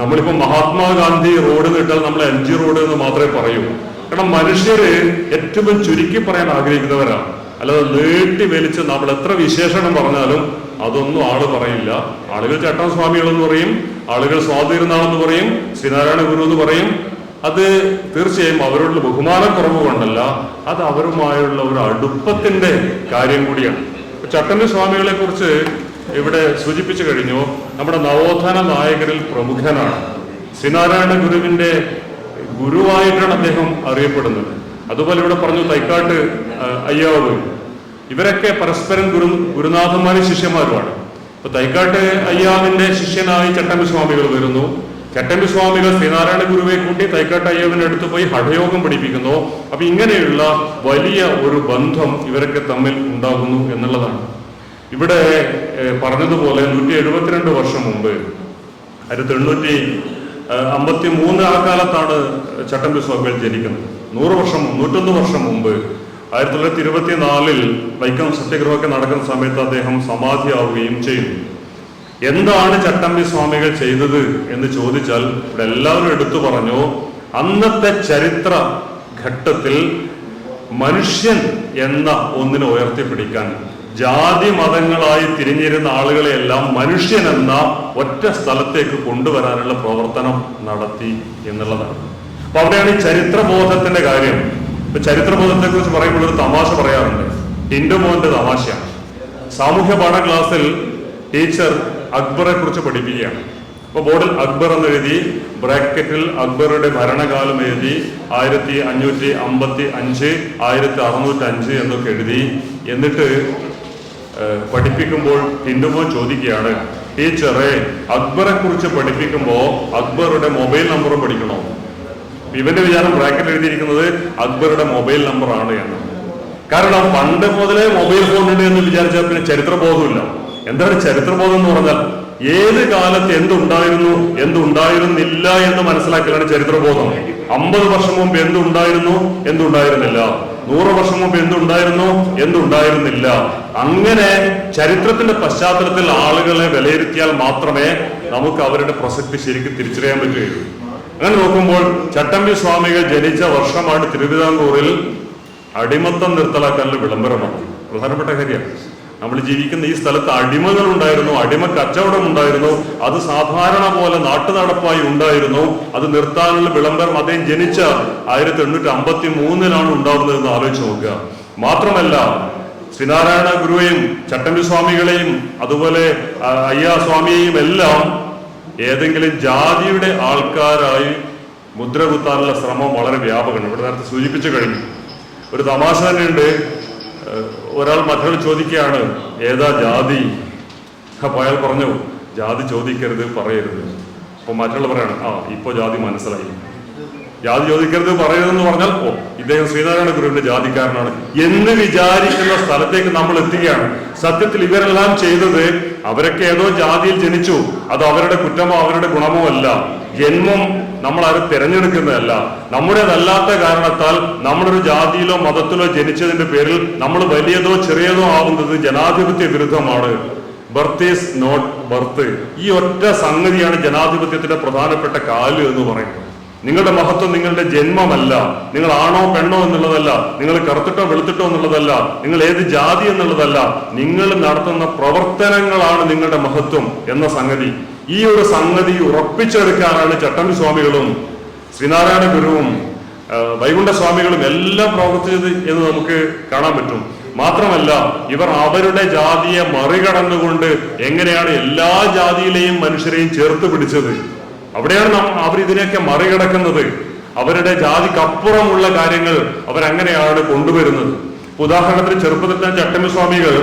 നമ്മളിപ്പോ മഹാത്മാഗാന്ധി റോഡ് നീട്ടാൽ നമ്മൾ MG റോഡ് എന്ന് മാത്രമേ പറയൂ. കാരണം മനുഷ്യര് ഏറ്റവും ചുരുക്കി പറയാൻ ആഗ്രഹിക്കുന്നവരാണ്. അല്ലാതെ നീട്ടി വലിച്ച് നമ്മൾ എത്ര വിശേഷണം പറഞ്ഞാലും അതൊന്നും ആള് പറയില്ല. ആളുകൾ ചട്ടം സ്വാമികളെന്ന് പറയും, ആളുകൾ സ്വാതിരുന്നാളെന്ന് പറയും, ശ്രീനാരായണ ഗുരു എന്ന് പറയും. അത് തീർച്ചയായും അവരോടുള്ള ബഹുമാനക്കുറവ് കൊണ്ടല്ല, അത് അവരുമായുള്ള ഒരു അടുപ്പത്തിന്റെ കാര്യം കൂടിയാണ്. ചട്ടമ്പി സ്വാമികളെ കുറിച്ച് ഇവിടെ സൂചിപ്പിച്ചു കഴിഞ്ഞു. നമ്മുടെ നവോത്ഥാന നായകരിൽ പ്രമുഖനാണ്. ശ്രീനാരായണ ഗുരുവിന്റെ ഗുരുവായിട്ടാണ് അദ്ദേഹം അറിയപ്പെടുന്നത്. അതുപോലെ ഇവിടെ പറഞ്ഞു തൈക്കാട്ട് അയ്യാവ്, ഇവരൊക്കെ പരസ്പരം ഗുരുനാഥന്മാരും ശിഷ്യന്മാരുമാണ്. ഇപ്പൊ തൈക്കാട്ട് അയ്യാവിന്റെ ശിഷ്യനായി ചട്ടമ്പി സ്വാമികൾ വരുന്നു. ചട്ടമ്പി സ്വാമികൾ ശ്രീനാരായണ ഗുരുവെ കൂട്ടി തൈക്കാട്ട് അയ്യാവിന്റെ അടുത്ത് പോയി ഹഠയോഗം പഠിപ്പിക്കുന്നു. അപ്പൊ ഇങ്ങനെയുള്ള വലിയ ഒരു ബന്ധം ഇവരൊക്കെ തമ്മിൽ ഉണ്ടാകുന്നു എന്നുള്ളതാണ്. ഇവിടെ പറഞ്ഞതുപോലെ 172 വർഷം മുമ്പ് 1853 ആ കാലത്താണ് ചട്ടമ്പി സ്വാമികൾ ജനിക്കുന്നത്. 101 വർഷം മുമ്പ് 1924 വൈക്കം സത്യഗ്രഹമൊക്കെ നടക്കുന്ന സമയത്ത് അദ്ദേഹം സമാധിയാവുകയും ചെയ്തു. എന്താണ് ചട്ടമ്പി സ്വാമികൾ ചെയ്തത് എന്ന് ചോദിച്ചാൽ ഇവിടെ എല്ലാവരും എടുത്തു പറഞ്ഞു, അന്നത്തെ ചരിത്ര ഘട്ടത്തിൽ മനുഷ്യൻ എന്ന ഒന്നിനെ ഉയർത്തിപ്പിടിക്കാൻ ജാതി മതങ്ങളായി തിരിഞ്ഞിരുന്ന ആളുകളെയെല്ലാം മനുഷ്യൻ എന്ന ഒറ്റ സ്ഥലത്തേക്ക് കൊണ്ടുവരാനുള്ള പ്രവർത്തനം നടത്തി എന്നുള്ളതാണ്. അപ്പൊ അവിടെയാണ് ഈ ചരിത്രബോധത്തിന്റെ കാര്യം. ഇപ്പൊ ചരിത്രബോധത്തെ കുറിച്ച് പറയുമ്പോൾ ഒരു തമാശ പറയാറുണ്ട്. ടിൻഡുമോന്റെ തമാശയാണ്. സാമൂഹ്യ പാഠ ക്ലാസ്സിൽ ടീച്ചർ അക്ബറെ കുറിച്ച് പഠിപ്പിക്കുകയാണ്. അപ്പൊ ബോർഡിൽ അക്ബർ എന്ന് എഴുതി, ബ്രാക്കറ്റിൽ അക്ബറുടെ ഭരണകാലം എഴുതി, 1555, 1605 എന്നൊക്കെ എഴുതി. എന്നിട്ട് പഠിപ്പിക്കുമ്പോൾ ടിൻഡുമോൻ ചോദിക്കുകയാണ്, ടീച്ചറെ അക്ബറെ കുറിച്ച് പഠിപ്പിക്കുമ്പോ അക്ബറുടെ മൊബൈൽ നമ്പറും പഠിക്കണോ? ഇവന്റെ വിചാരം ബ്രാക്കറ്റ് എഴുതിയിരിക്കുന്നത് അക്ബറുടെ മൊബൈൽ നമ്പർ ആണ് എന്ന്. കാരണം പണ്ട് മുതലേ മൊബൈൽ ഫോൺ ഉണ്ട് എന്ന് വിചാരിച്ചാൽ പിന്നെ ചരിത്രബോധമില്ല. എന്താണ് ചരിത്രബോധം എന്ന് പറഞ്ഞാൽ ഏത് കാലത്ത് എന്തുണ്ടായിരുന്നു എന്തുണ്ടായിരുന്നില്ല എന്ന് മനസ്സിലാക്കലാണ് ചരിത്രബോധം. 50 വർഷം മുമ്പ് എന്തുണ്ടായിരുന്നു എന്തുണ്ടായിരുന്നില്ല, 100 വർഷം മുമ്പ് എന്തുണ്ടായിരുന്നു എന്തുണ്ടായിരുന്നില്ല. അങ്ങനെ ചരിത്രത്തിന്റെ പശ്ചാത്തലത്തിൽ ആളുകളെ വിലയിരുത്തിയാൽ മാത്രമേ നമുക്ക് അവരുടെ പ്രസക്തി ശരിക്കും തിരിച്ചറിയാൻ പറ്റുകയുള്ളൂ. അങ്ങനെ നോക്കുമ്പോൾ ചട്ടമ്പി സ്വാമികൾ ജനിച്ച വർഷമാണ് തിരുവിതാംകൂറിൽ അടിമത്തം നിർത്തലാക്കാനുള്ള വിളംബരമാണ്. പ്രധാനപ്പെട്ട കാര്യമാണ്. നമ്മൾ ജീവിക്കുന്ന ഈ സ്ഥലത്ത് അടിമകൾ ഉണ്ടായിരുന്നു, അടിമ കച്ചവടം ഉണ്ടായിരുന്നു. അത് സാധാരണ പോലെ നാട്ടുനടപ്പായി ഉണ്ടായിരുന്നു. അത് നിർത്താനുള്ള വിളംബരം അദ്ദേഹം ജനിച്ച 1853 ഉണ്ടാവുന്നതെന്ന് ആലോചിച്ച് നോക്കുക. മാത്രമല്ല ശ്രീനാരായണ ഗുരുവെയും ചട്ടമ്പി സ്വാമികളെയും അതുപോലെ അയ്യാ സ്വാമിയെയും എല്ലാം ഏതെങ്കിലും ജാതിയുടെ ആൾക്കാരായി മുദ്ര കുത്താനുള്ള ശ്രമം വളരെ വ്യാപകമാണ്. ഇവിടെ നേരത്തെ സൂചിപ്പിച്ചു കഴിഞ്ഞു. ഒരു തമാശ തന്നെയുണ്ട്. ഒരാൾ മറ്റൊരാൾ ചോദിക്കുകയാണ്, ഏതാ ജാതി? അപ്പൊ അയാൾ പറഞ്ഞു, ജാതി ചോദിക്കരുത്, പറയരുത്. അപ്പൊ മറ്റുള്ള പറയാണ്, ഇപ്പൊ ജാതി മനസ്സിലായി. ജാതി ചോദിക്കരുത്, പറയരുതെന്ന് പറഞ്ഞാൽ ഇദ്ദേഹം ശ്രീനാരായണ ഗുരുവിന്റെ ജാതിക്കാരനാണ് എന്ന് വിചാരിക്കുന്ന സ്ഥലത്തേക്ക് നമ്മൾ എത്തുകയാണ്. സത്യത്തിൽ ഇവരെല്ലാം ചെയ്തത്, അവരൊക്കെ ഏതോ ജാതിയിൽ ജനിച്ചു, അത് അവരുടെ കുറ്റമോ അവരുടെ ഗുണമോ അല്ല. ജന്മം നമ്മൾ ആരും തിരഞ്ഞെടുക്കുന്നതല്ല. നമ്മുടേതല്ലാത്ത കാരണത്താൽ നമ്മളൊരു ജാതിയിലോ മതത്തിലോ ജനിച്ചതിന്റെ പേരിൽ നമ്മൾ വലിയതോ ചെറിയതോ ആവുന്നത് ജനാധിപത്യ വിരുദ്ധമാണ്. Birth is not birth. ഈ ഒറ്റ സംഗതിയാണ് ജനാധിപത്യത്തിന്റെ പ്രധാനപ്പെട്ട കാല് എന്ന് പറയുന്നത്. നിങ്ങളുടെ മഹത്വം നിങ്ങളുടെ ജന്മമല്ല, നിങ്ങൾ ആണോ പെണ്ണോ എന്നുള്ളതല്ല, നിങ്ങൾ കറുത്തിട്ടോ വെളുത്തിട്ടോ എന്നുള്ളതല്ല, നിങ്ങൾ ഏത് ജാതി എന്നുള്ളതല്ല, നിങ്ങൾ നടത്തുന്ന പ്രവർത്തനങ്ങളാണ് നിങ്ങളുടെ മഹത്വം എന്ന സംഗതി. ഈ ഒരു സംഗതി ഉറപ്പിച്ചെടുക്കാനാണ് ചട്ടമ്പി സ്വാമികളും ശ്രീനാരായണ ഗുരുവും വൈകുണ്ഠ സ്വാമികളും എല്ലാം പ്രവർത്തിച്ചത് എന്ന് നമുക്ക് കാണാൻ പറ്റും. മാത്രമല്ല, ഇവർ അവരുടെ ജാതിയെ മറികടന്നുകൊണ്ട് എങ്ങനെയാണ് എല്ലാ ജാതിയിലെയും മനുഷ്യരെയും ചേർത്ത് പിടിച്ചത്. അവിടെയാണ് അവർ ഇതിനെയൊക്കെ മറികടക്കുന്നത്. അവരുടെ ജാതിക്കപ്പുറമുള്ള കാര്യങ്ങൾ അവരങ്ങനെയാണ് കൊണ്ടുവരുന്നത്. ഉദാഹരണത്തിന് ചെറുപ്പത്തിൽ തന്നെ ചട്ടമ്പി സ്വാമികൾ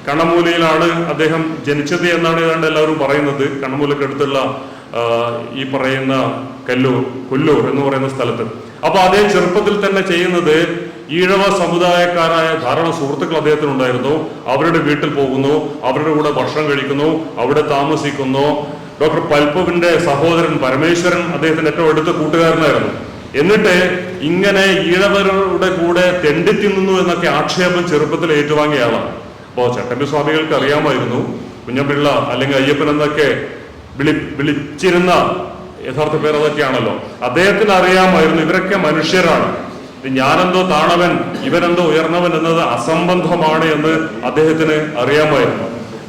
കണ്ണമൂലയിലാണ് അദ്ദേഹം ജനിച്ചത് എന്നാണ് ഏതാണ്ട് എല്ലാവരും പറയുന്നത്. കണ്ണമൂലക്കടുത്തുള്ള ഈ പറയുന്ന കൊല്ലൂർ എന്ന് പറയുന്ന സ്ഥലത്ത്. അപ്പൊ അദ്ദേഹം ചെറുപ്പത്തിൽ തന്നെ ചെയ്യുന്നത്, ഈഴവ സമുദായക്കാരായ ധാരാളം സുഹൃത്തുക്കൾ അദ്ദേഹത്തിനുണ്ടായിരുന്നു. അവരുടെ വീട്ടിൽ പോകുന്നു, അവരുടെ കൂടെ ഭക്ഷണം കഴിക്കുന്നു, അവിടെ താമസിക്കുന്നു. ഡോക്ടർ പൽപ്പുവിന്റെ സഹോദരൻ പരമേശ്വരൻ അദ്ദേഹത്തിന്റെ ഏറ്റവും അടുത്ത കൂട്ടുകാരനായിരുന്നു. എന്നിട്ട് ഇങ്ങനെ ഈഴവരുടെ കൂടെ തെണ്ടിത്തിന്നുന്നു എന്നൊക്കെ ആക്ഷേപം ചെറുപ്പത്തിൽ ഏറ്റുവാങ്ങിയ ആളാണ്. അപ്പോ ചട്ടമ്പി സ്വാമികൾക്ക് അറിയാമായിരുന്നു, കുഞ്ഞമ്പിള്ള അല്ലെങ്കിൽ അയ്യപ്പൻ എന്നൊക്കെ വിളിച്ചിരുന്ന യഥാർത്ഥ പേർ അതൊക്കെയാണല്ലോ. അദ്ദേഹത്തിന് അറിയാമായിരുന്നു ഇവരൊക്കെ മനുഷ്യരാണ്, ഞാനെന്തോ താണവൻ ഇവരെന്തോ ഉയർന്നവൻ എന്നത് അസംബന്ധമാണ് എന്ന് അദ്ദേഹത്തിന് അറിയാമായിരുന്നു.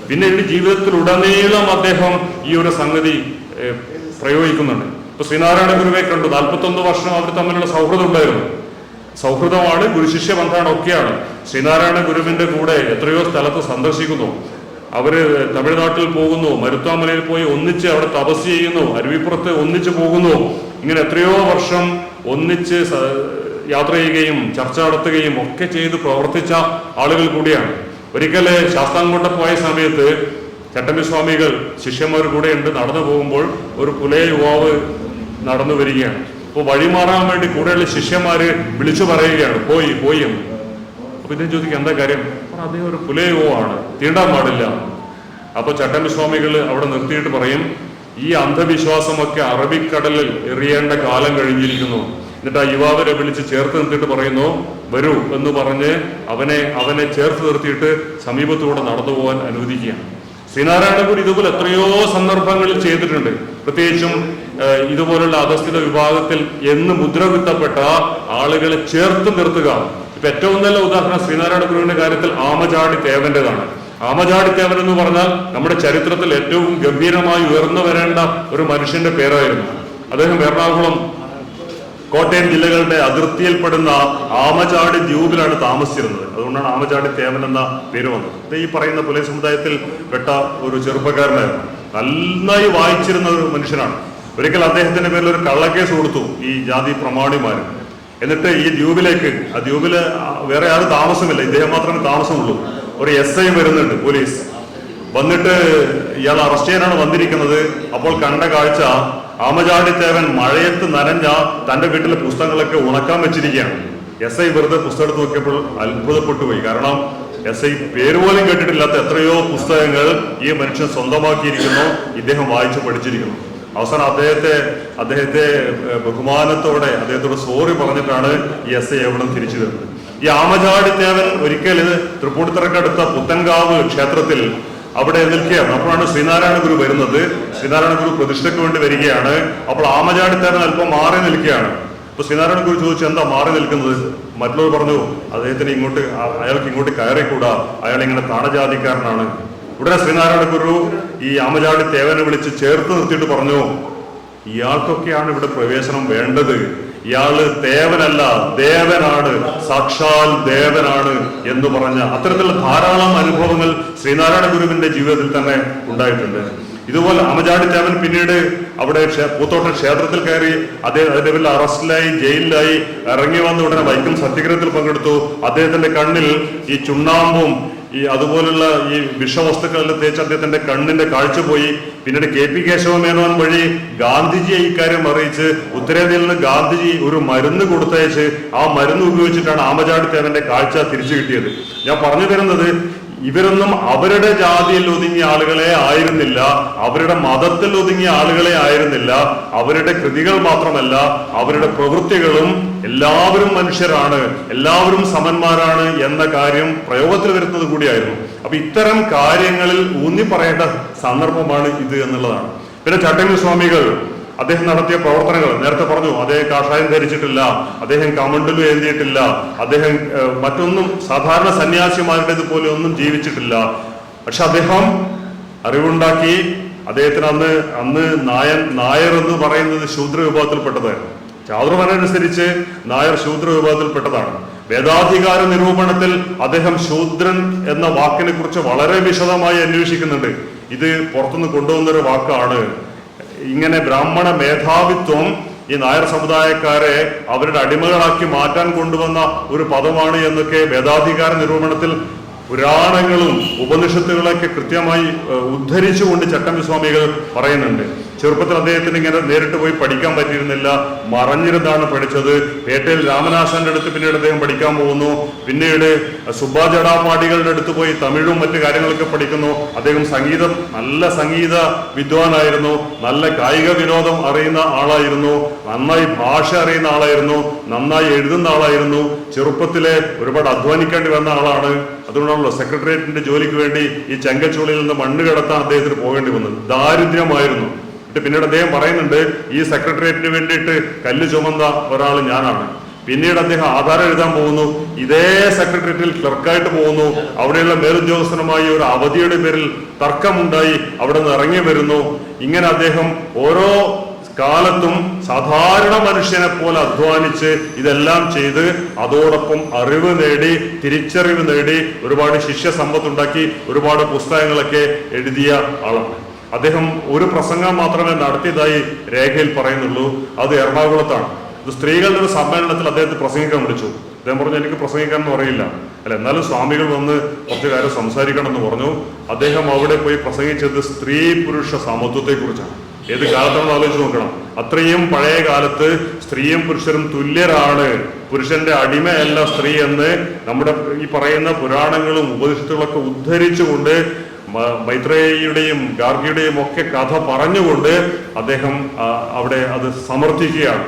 പിന്നെ ഈ ജീവിതത്തിലുടനീളം അദ്ദേഹം ഈ ഒരു സംഗതി പ്രയോഗിക്കുന്നുണ്ട്. ഇപ്പൊ ശ്രീനാരായണ ഗുരുവെ കണ്ടു, 41 വർഷം അവർ തമ്മിലുള്ള സൗഹൃദം ഉണ്ടായിരുന്നു. സൗഹൃദമാണ്, ഗുരുശിഷ്യ ബന്ധമാണ്, ഒക്കെയാണ്. ശ്രീനാരായണ ഗുരുവിന്റെ കൂടെ എത്രയോ സ്ഥലത്ത് സന്ദർശിക്കുന്നു. അവര് തമിഴ്നാട്ടിൽ പോകുന്നു, മരുത്വാമലയിൽ പോയി ഒന്നിച്ച് അവിടെ തപസ് ചെയ്യുന്നു, അരുവിപ്പുറത്ത് ഒന്നിച്ച് പോകുന്നു. ഇങ്ങനെ എത്രയോ വർഷം ഒന്നിച്ച് യാത്ര ചെയ്യുകയും ചർച്ച നടത്തുകയും ഒക്കെ ചെയ്ത് പ്രവർത്തിച്ച ആളുകൾ കൂടിയാണ്. ഒരിക്കല് ശാസ്താംകോട്ട പോയ സമയത്ത് ചട്ടമ്പി സ്വാമികൾ ശിഷ്യന്മാർ കൂടെ ഉണ്ട്. നടന്നു പോകുമ്പോൾ ഒരു പുലയ യുവാവ് നടന്നു വരികയാണ്. അപ്പോൾ വഴിമാറാൻ വേണ്ടി കൂടെയുള്ള ശിഷ്യന്മാര് വിളിച്ചു പറയുകയാണ്, പോയി എന്ന്. അപ്പൊ ഇതിനെ ചോദിക്കുക, എന്താ കാര്യം? അദ്ദേഹം ഒരു പുലയ യുവാവാണ്, തീണ്ടാൻ പാടില്ല. അപ്പൊ ചട്ടമ്പി സ്വാമികൾ അവിടെ നിർത്തിയിട്ട് പറയും, ഈ അന്ധവിശ്വാസമൊക്കെ അറബിക്കടലിൽ എറിയേണ്ട കാലം കഴിഞ്ഞിരിക്കുന്നു. എന്നിട്ട് ആ യുവാവിനെ വിളിച്ച് ചേർത്ത് നിർത്തിയിട്ട് പറയുന്നു, വരൂ എന്ന് പറഞ്ഞ് അവനെ ചേർത്ത് നിർത്തിയിട്ട് സമീപത്തൂടെ നടന്നു പോകാൻ അനുവദിക്കുകയാണ്. ശ്രീനാരായണ ഗുരു ഇതുപോലെ എത്രയോ സന്ദർഭങ്ങളിൽ ചെയ്തിട്ടുണ്ട്. പ്രത്യേകിച്ചും ഇതുപോലുള്ള അധസ്ഥിത വിഭാഗത്തിൽ എന്ന് മുദ്ര കുത്തപ്പെട്ട ആളുകളെ ചേർത്ത് നിർത്തുക. ഇപ്പൊ ഏറ്റവും നല്ല ഉദാഹരണം ശ്രീനാരായണ ഗുരുവിന്റെ കാര്യത്തിൽ ആമചാടി തേവന്റേതാണ്. ആമചാടി തേവൻ എന്ന് പറഞ്ഞാൽ നമ്മുടെ ചരിത്രത്തിൽ ഏറ്റവും ഗംഭീരമായി ഉയർന്നു വരേണ്ട ഒരു മനുഷ്യന്റെ പേരായിരുന്നു. അദ്ദേഹം എറണാകുളം, കോട്ടയം ജില്ലകളുടെ അതിർത്തിയിൽപ്പെടുന്ന ആമചാടി ദ്വീപിലാണ് താമസിച്ചിരുന്നത്. അതുകൊണ്ടാണ് ആമചാടി തേവൻ എന്ന പേര് വന്നത്. ഇത് ഈ പറയുന്ന പുലയ സമുദായത്തിൽ പെട്ട ഒരു ചെറുപ്പക്കാരനായിരുന്നു. നന്നായി വായിച്ചിരുന്ന ഒരു മനുഷ്യനാണ്. ഒരിക്കൽ അദ്ദേഹത്തിന്റെ പേരിൽ ഒരു കള്ളക്കേസ് കൊടുത്തു ഈ ജാതി പ്രമാണിമാര്. എന്നിട്ട് ഈ ദ്വീപിലേക്ക്, ആ ദ്വീപില് വേറെ ആരും താമസമില്ല, ഇദ്ദേഹം മാത്രമേ താമസമുള്ളൂ. ഒരു SI വരുന്നുണ്ട്, പോലീസ് വന്നിട്ട് ഇയാൾ അറസ്റ്റ് ചെയ്യാനാണ് വന്നിരിക്കുന്നത്. അപ്പോൾ കണ്ട കാഴ്ച, ആമചാടി തേവൻ മഴയത്ത് നനഞ്ഞ തന്റെ വീട്ടിലെ പുസ്തകങ്ങളൊക്കെ ഉണക്കാൻ വെച്ചിരിക്കുകയാണ്. SI വെറുതെ പുസ്തകം എടുത്ത് നോക്കിയപ്പോൾ അത്ഭുതപ്പെട്ടു പോയി. കാരണം SI പേര് പോലും കേട്ടിട്ടില്ലാത്ത എത്രയോ പുസ്തകങ്ങൾ ഈ മനുഷ്യൻ സ്വന്തമാക്കിയിരിക്കുന്നു, ഇദ്ദേഹം വായിച്ചു പഠിച്ചിരിക്കുന്നു. അവസാനം അദ്ദേഹത്തെ ബഹുമാനത്തോടെ അദ്ദേഹത്തോട് സോറി പറഞ്ഞിട്ടാണ് ഈ SI എവിടെ തിരിച്ചു തരുന്നത്. ഈ ആമചാടി തേവൻ ഒരിക്കൽ തൃപ്പൂണിത്തുറക്കടുത്ത പുത്തൻകാവ് ക്ഷേത്രത്തിൽ അവിടെ നിൽക്കുകയാണ്. അപ്പോഴാണ് ശ്രീനാരായണ ഗുരു വരുന്നത്. ശ്രീനാരായണ ഗുരു പ്രതിഷ്ഠയ്ക്ക് വേണ്ടി വരികയാണ്. അപ്പോൾ ആമചാടി തേവൻ അല്പം മാറി നിൽക്കുകയാണ്. അപ്പൊ ശ്രീനാരായണ ഗുരു ചോദിച്ചു, എന്താ മാറി നിൽക്കുന്നത്? മറ്റുള്ളവർ പറഞ്ഞു, അയാൾക്ക് ഇങ്ങോട്ട് കയറിക്കൂടാ, അയാൾ ഇങ്ങനെ താണജാതിക്കാരനാണ്. ഉടനെ ശ്രീനാരായണ ഗുരു ഈ ആമചാടി തേവനെ വിളിച്ച് ചേർത്ത് നിർത്തിയിട്ട് പറഞ്ഞു, ഇയാൾക്കൊക്കെയാണ് ഇവിടെ പ്രവേശനം വേണ്ടത്. ഇയാള് ദേവനല്ല, ദേവനാണ്, സാക്ഷാൽ ദേവനാണ് എന്ന് പറഞ്ഞ അത്തരത്തിലുള്ള ധാരാളം അനുഭവങ്ങൾ ശ്രീനാരായണ ഗുരുവിന്റെ ജീവിതത്തിൽ തന്നെ ഉണ്ടായിട്ടുണ്ട്. ഇതുപോലെ ആമചാടി ദേവൻ പിന്നീട് അവിടെ പൂത്തോട്ടം ക്ഷേത്രത്തിൽ കയറി അതിന്റെ പേരിൽ അറസ്റ്റിലായി, ജയിലിലായി, ഇറങ്ങി വന്ന ഉടനെ വൈക്കം സത്യഗ്രഹത്തിൽ പങ്കെടുത്തു. അദ്ദേഹത്തിന്റെ കണ്ണിൽ ഈ ചുണ്ണാമ്പും അതുപോലുള്ള ഈ വിഷവസ്തുക്കളെല്ലാം തേച്ച് അദ്ദേഹത്തിന്റെ കണ്ണിന്റെ കാഴ്ച പോയി. പിന്നീട് KP കേശവമേനോൻ വഴി ഗാന്ധിജിയെ ഇക്കാര്യം അറിയിച്ച് ഉത്തരേന്ത്യയിൽ നിന്ന് ഗാന്ധിജി ഒരു മരുന്ന് കൊടുത്തയച്ച് ആ മരുന്ന് ഉപയോഗിച്ചിട്ടാണ് ആമചാടി ദേവന്റെ കാഴ്ച തിരിച്ചു കിട്ടിയത്. ഞാൻ പറഞ്ഞു തരുന്നത്, ഇവരൊന്നും അവരുടെ ജാതിയിൽ ഒതുങ്ങിയ ആളുകളെ ആയിരുന്നില്ല, അവരുടെ മതത്തിൽ ഒതുങ്ങിയ ആളുകളെ ആയിരുന്നില്ല. അവരുടെ കൃതികൾ മാത്രമല്ല, അവരുടെ പ്രവൃത്തികളും എല്ലാവരും മനുഷ്യരാണ്, എല്ലാവരും സമന്മാരാണ് എന്ന കാര്യം പ്രയോഗത്തിൽ വരുന്നത് കൂടിയായിരുന്നു. അപ്പൊ ഇത്തരം കാര്യങ്ങളിൽ ഊന്നി പറയേണ്ട സന്ദർഭമാണ് ഇത് എന്നുള്ളതാണ്. പിന്നെ ചട്ടമ്പി സ്വാമികൾ അദ്ദേഹം നടത്തിയ പ്രവർത്തനങ്ങൾ നേരത്തെ പറഞ്ഞു. അദ്ദേഹം കാഷായം ധരിച്ചിട്ടില്ല, അദ്ദേഹം കമണ്ടലു എഴുതിയിട്ടില്ല, അദ്ദേഹം മറ്റൊന്നും സാധാരണ സന്യാസിമാരുടേത് പോലെ ഒന്നും ജീവിച്ചിട്ടില്ല. പക്ഷെ അദ്ദേഹം അറിവുണ്ടാക്കി. അദ്ദേഹത്തിന് അന്ന് നായർ എന്ന് പറയുന്നത് ശൂദ്ര വിഭാഗത്തിൽപ്പെട്ടതായിരുന്നു. ചാതുർവർണ്ണനുസരിച്ച് നായർ ശൂദ്ര വിഭാഗത്തിൽപ്പെട്ടതാണ്. വേദാധികാര നിരൂപണത്തിൽ അദ്ദേഹം ശൂദ്രൻ എന്ന വാക്കിനെ കുറിച്ച് വളരെ വിശദമായി അന്വേഷിക്കുന്നുണ്ട്. ഇത് പുറത്തുനിന്ന് കൊണ്ടുവന്നൊരു വാക്കാണ്. ഇങ്ങനെ ബ്രാഹ്മണ മേധാവിത്വം ഈ നായർ സമുദായക്കാരെ അവരുടെ അടിമകളാക്കി മാറ്റാൻ കൊണ്ടുവന്ന ഒരു പദമാണ് എന്നൊക്കെ വേദാധികാര നിരൂപണത്തിൽ പുരാണങ്ങളും ഉപനിഷത്തുകളൊക്കെ കൃത്യമായി ഉദ്ധരിച്ചുകൊണ്ട് ചട്ടമ്പി സ്വാമികൾ പറയുന്നുണ്ട്. ചെറുപ്പത്തിൽ അദ്ദേഹത്തിന് ഇങ്ങനെ നേരിട്ട് പോയി പഠിക്കാൻ പറ്റിയിരുന്നില്ല, മറഞ്ഞിരുന്നാണ് പഠിച്ചത്. പേട്ടയിൽ രാമനാശാന്റെ അടുത്ത് പിന്നീട് അദ്ദേഹം പഠിക്കാൻ പോകുന്നു. പിന്നീട് സുബ്ബാ ജടാപാടികളുടെ അടുത്ത് പോയി തമിഴും മറ്റു കാര്യങ്ങളൊക്കെ പഠിക്കുന്നു. അദ്ദേഹം നല്ല സംഗീത വിദ്വാനായിരുന്നു, നല്ല കായിക വിനോദം അറിയുന്ന ആളായിരുന്നു, നന്നായി ഭാഷ അറിയുന്ന ആളായിരുന്നു, നന്നായി എഴുതുന്ന ആളായിരുന്നു. ചെറുപ്പത്തിലെ ഒരുപാട് അധ്വാനിക്കേണ്ടി വന്ന ആളാണ്. അതുകൊണ്ടാണല്ലോ സെക്രട്ടേറിയറ്റിന്റെ ജോലിക്ക് വേണ്ടി ഈ ചെങ്കച്ചൂളിൽ നിന്ന് മണ്ണ് കടത്താൻ അദ്ദേഹത്തിന് പോകേണ്ടി വന്നത്. ദാരിദ്ര്യമായിരുന്നു. പിന്നീട് അദ്ദേഹം പറയുന്നുണ്ട്, ഈ സെക്രട്ടേറിയറ്റിന് വേണ്ടിയിട്ട് കല്ല് ചുമന്ന ഒരാൾ ഞാനാണ്. പിന്നീട് അദ്ദേഹം ആധാരം എഴുതാൻ പോകുന്നു. ഇതേ സെക്രട്ടേറിയറ്റിൽ ക്ലർക്കായിട്ട് പോകുന്നു. അവിടെയുള്ള മേലുദ്യോഗസ്ഥനുമായി ഒരു അവധിയുടെ പേരിൽ തർക്കമുണ്ടായി അവിടെ നിന്ന് ഇറങ്ങി വരുന്നു. ഇങ്ങനെ അദ്ദേഹം ഓരോ കാലത്തും സാധാരണ മനുഷ്യനെ പോലെ അധ്വാനിച്ച് ഇതെല്ലാം ചെയ്ത് അതോടൊപ്പം അറിവ് നേടി, തിരിച്ചറിവ് നേടി, ഒരുപാട് ശിഷ്യ സമ്പത്തുണ്ടാക്കി, ഒരുപാട് പുസ്തകങ്ങളൊക്കെ എഴുതിയ ആളാണ്. അദ്ദേഹം ഒരു പ്രസംഗം മാത്രമേ നടത്തിയതായി രേഖയിൽ പറയുന്നുള്ളൂ. അത് എറണാകുളത്താണ്. ഇത് സ്ത്രീകളുടെ ഒരു സമ്മേളനത്തിൽ അദ്ദേഹത്തെ പ്രസംഗിക്കാൻ വിളിച്ചു. അദ്ദേഹം പറഞ്ഞു, എനിക്ക് പ്രസംഗിക്കാനൊന്നും അറിയില്ല. എന്നാലും സ്വാമികൾ വന്ന് കുറച്ചു കാര്യം സംസാരിക്കണം എന്ന് പറഞ്ഞു. അദ്ദേഹം അവിടെ പോയി പ്രസംഗിച്ചത് സ്ത്രീ പുരുഷ സമത്വത്തെക്കുറിച്ചാണ്. ഏത് കാലത്താണെന്ന് ആലോചിച്ച് നോക്കണം. അത്രയും പഴയ കാലത്ത് സ്ത്രീയും പുരുഷനും തുല്യരാണ്, പുരുഷന്റെ അടിമയല്ല സ്ത്രീ എന്ന് നമ്മുടെ ഈ പറയുന്ന പുരാണങ്ങളും ഉപനിഷത്തുകളൊക്കെ ഉദ്ധരിച്ചുകൊണ്ട് മൈത്രേയിയുടെയും ഗാർഗിയുടെയും ഒക്കെ കഥ പറഞ്ഞുകൊണ്ട് അദ്ദേഹം അവിടെ അത് സമർത്ഥിക്കുകയാണ്.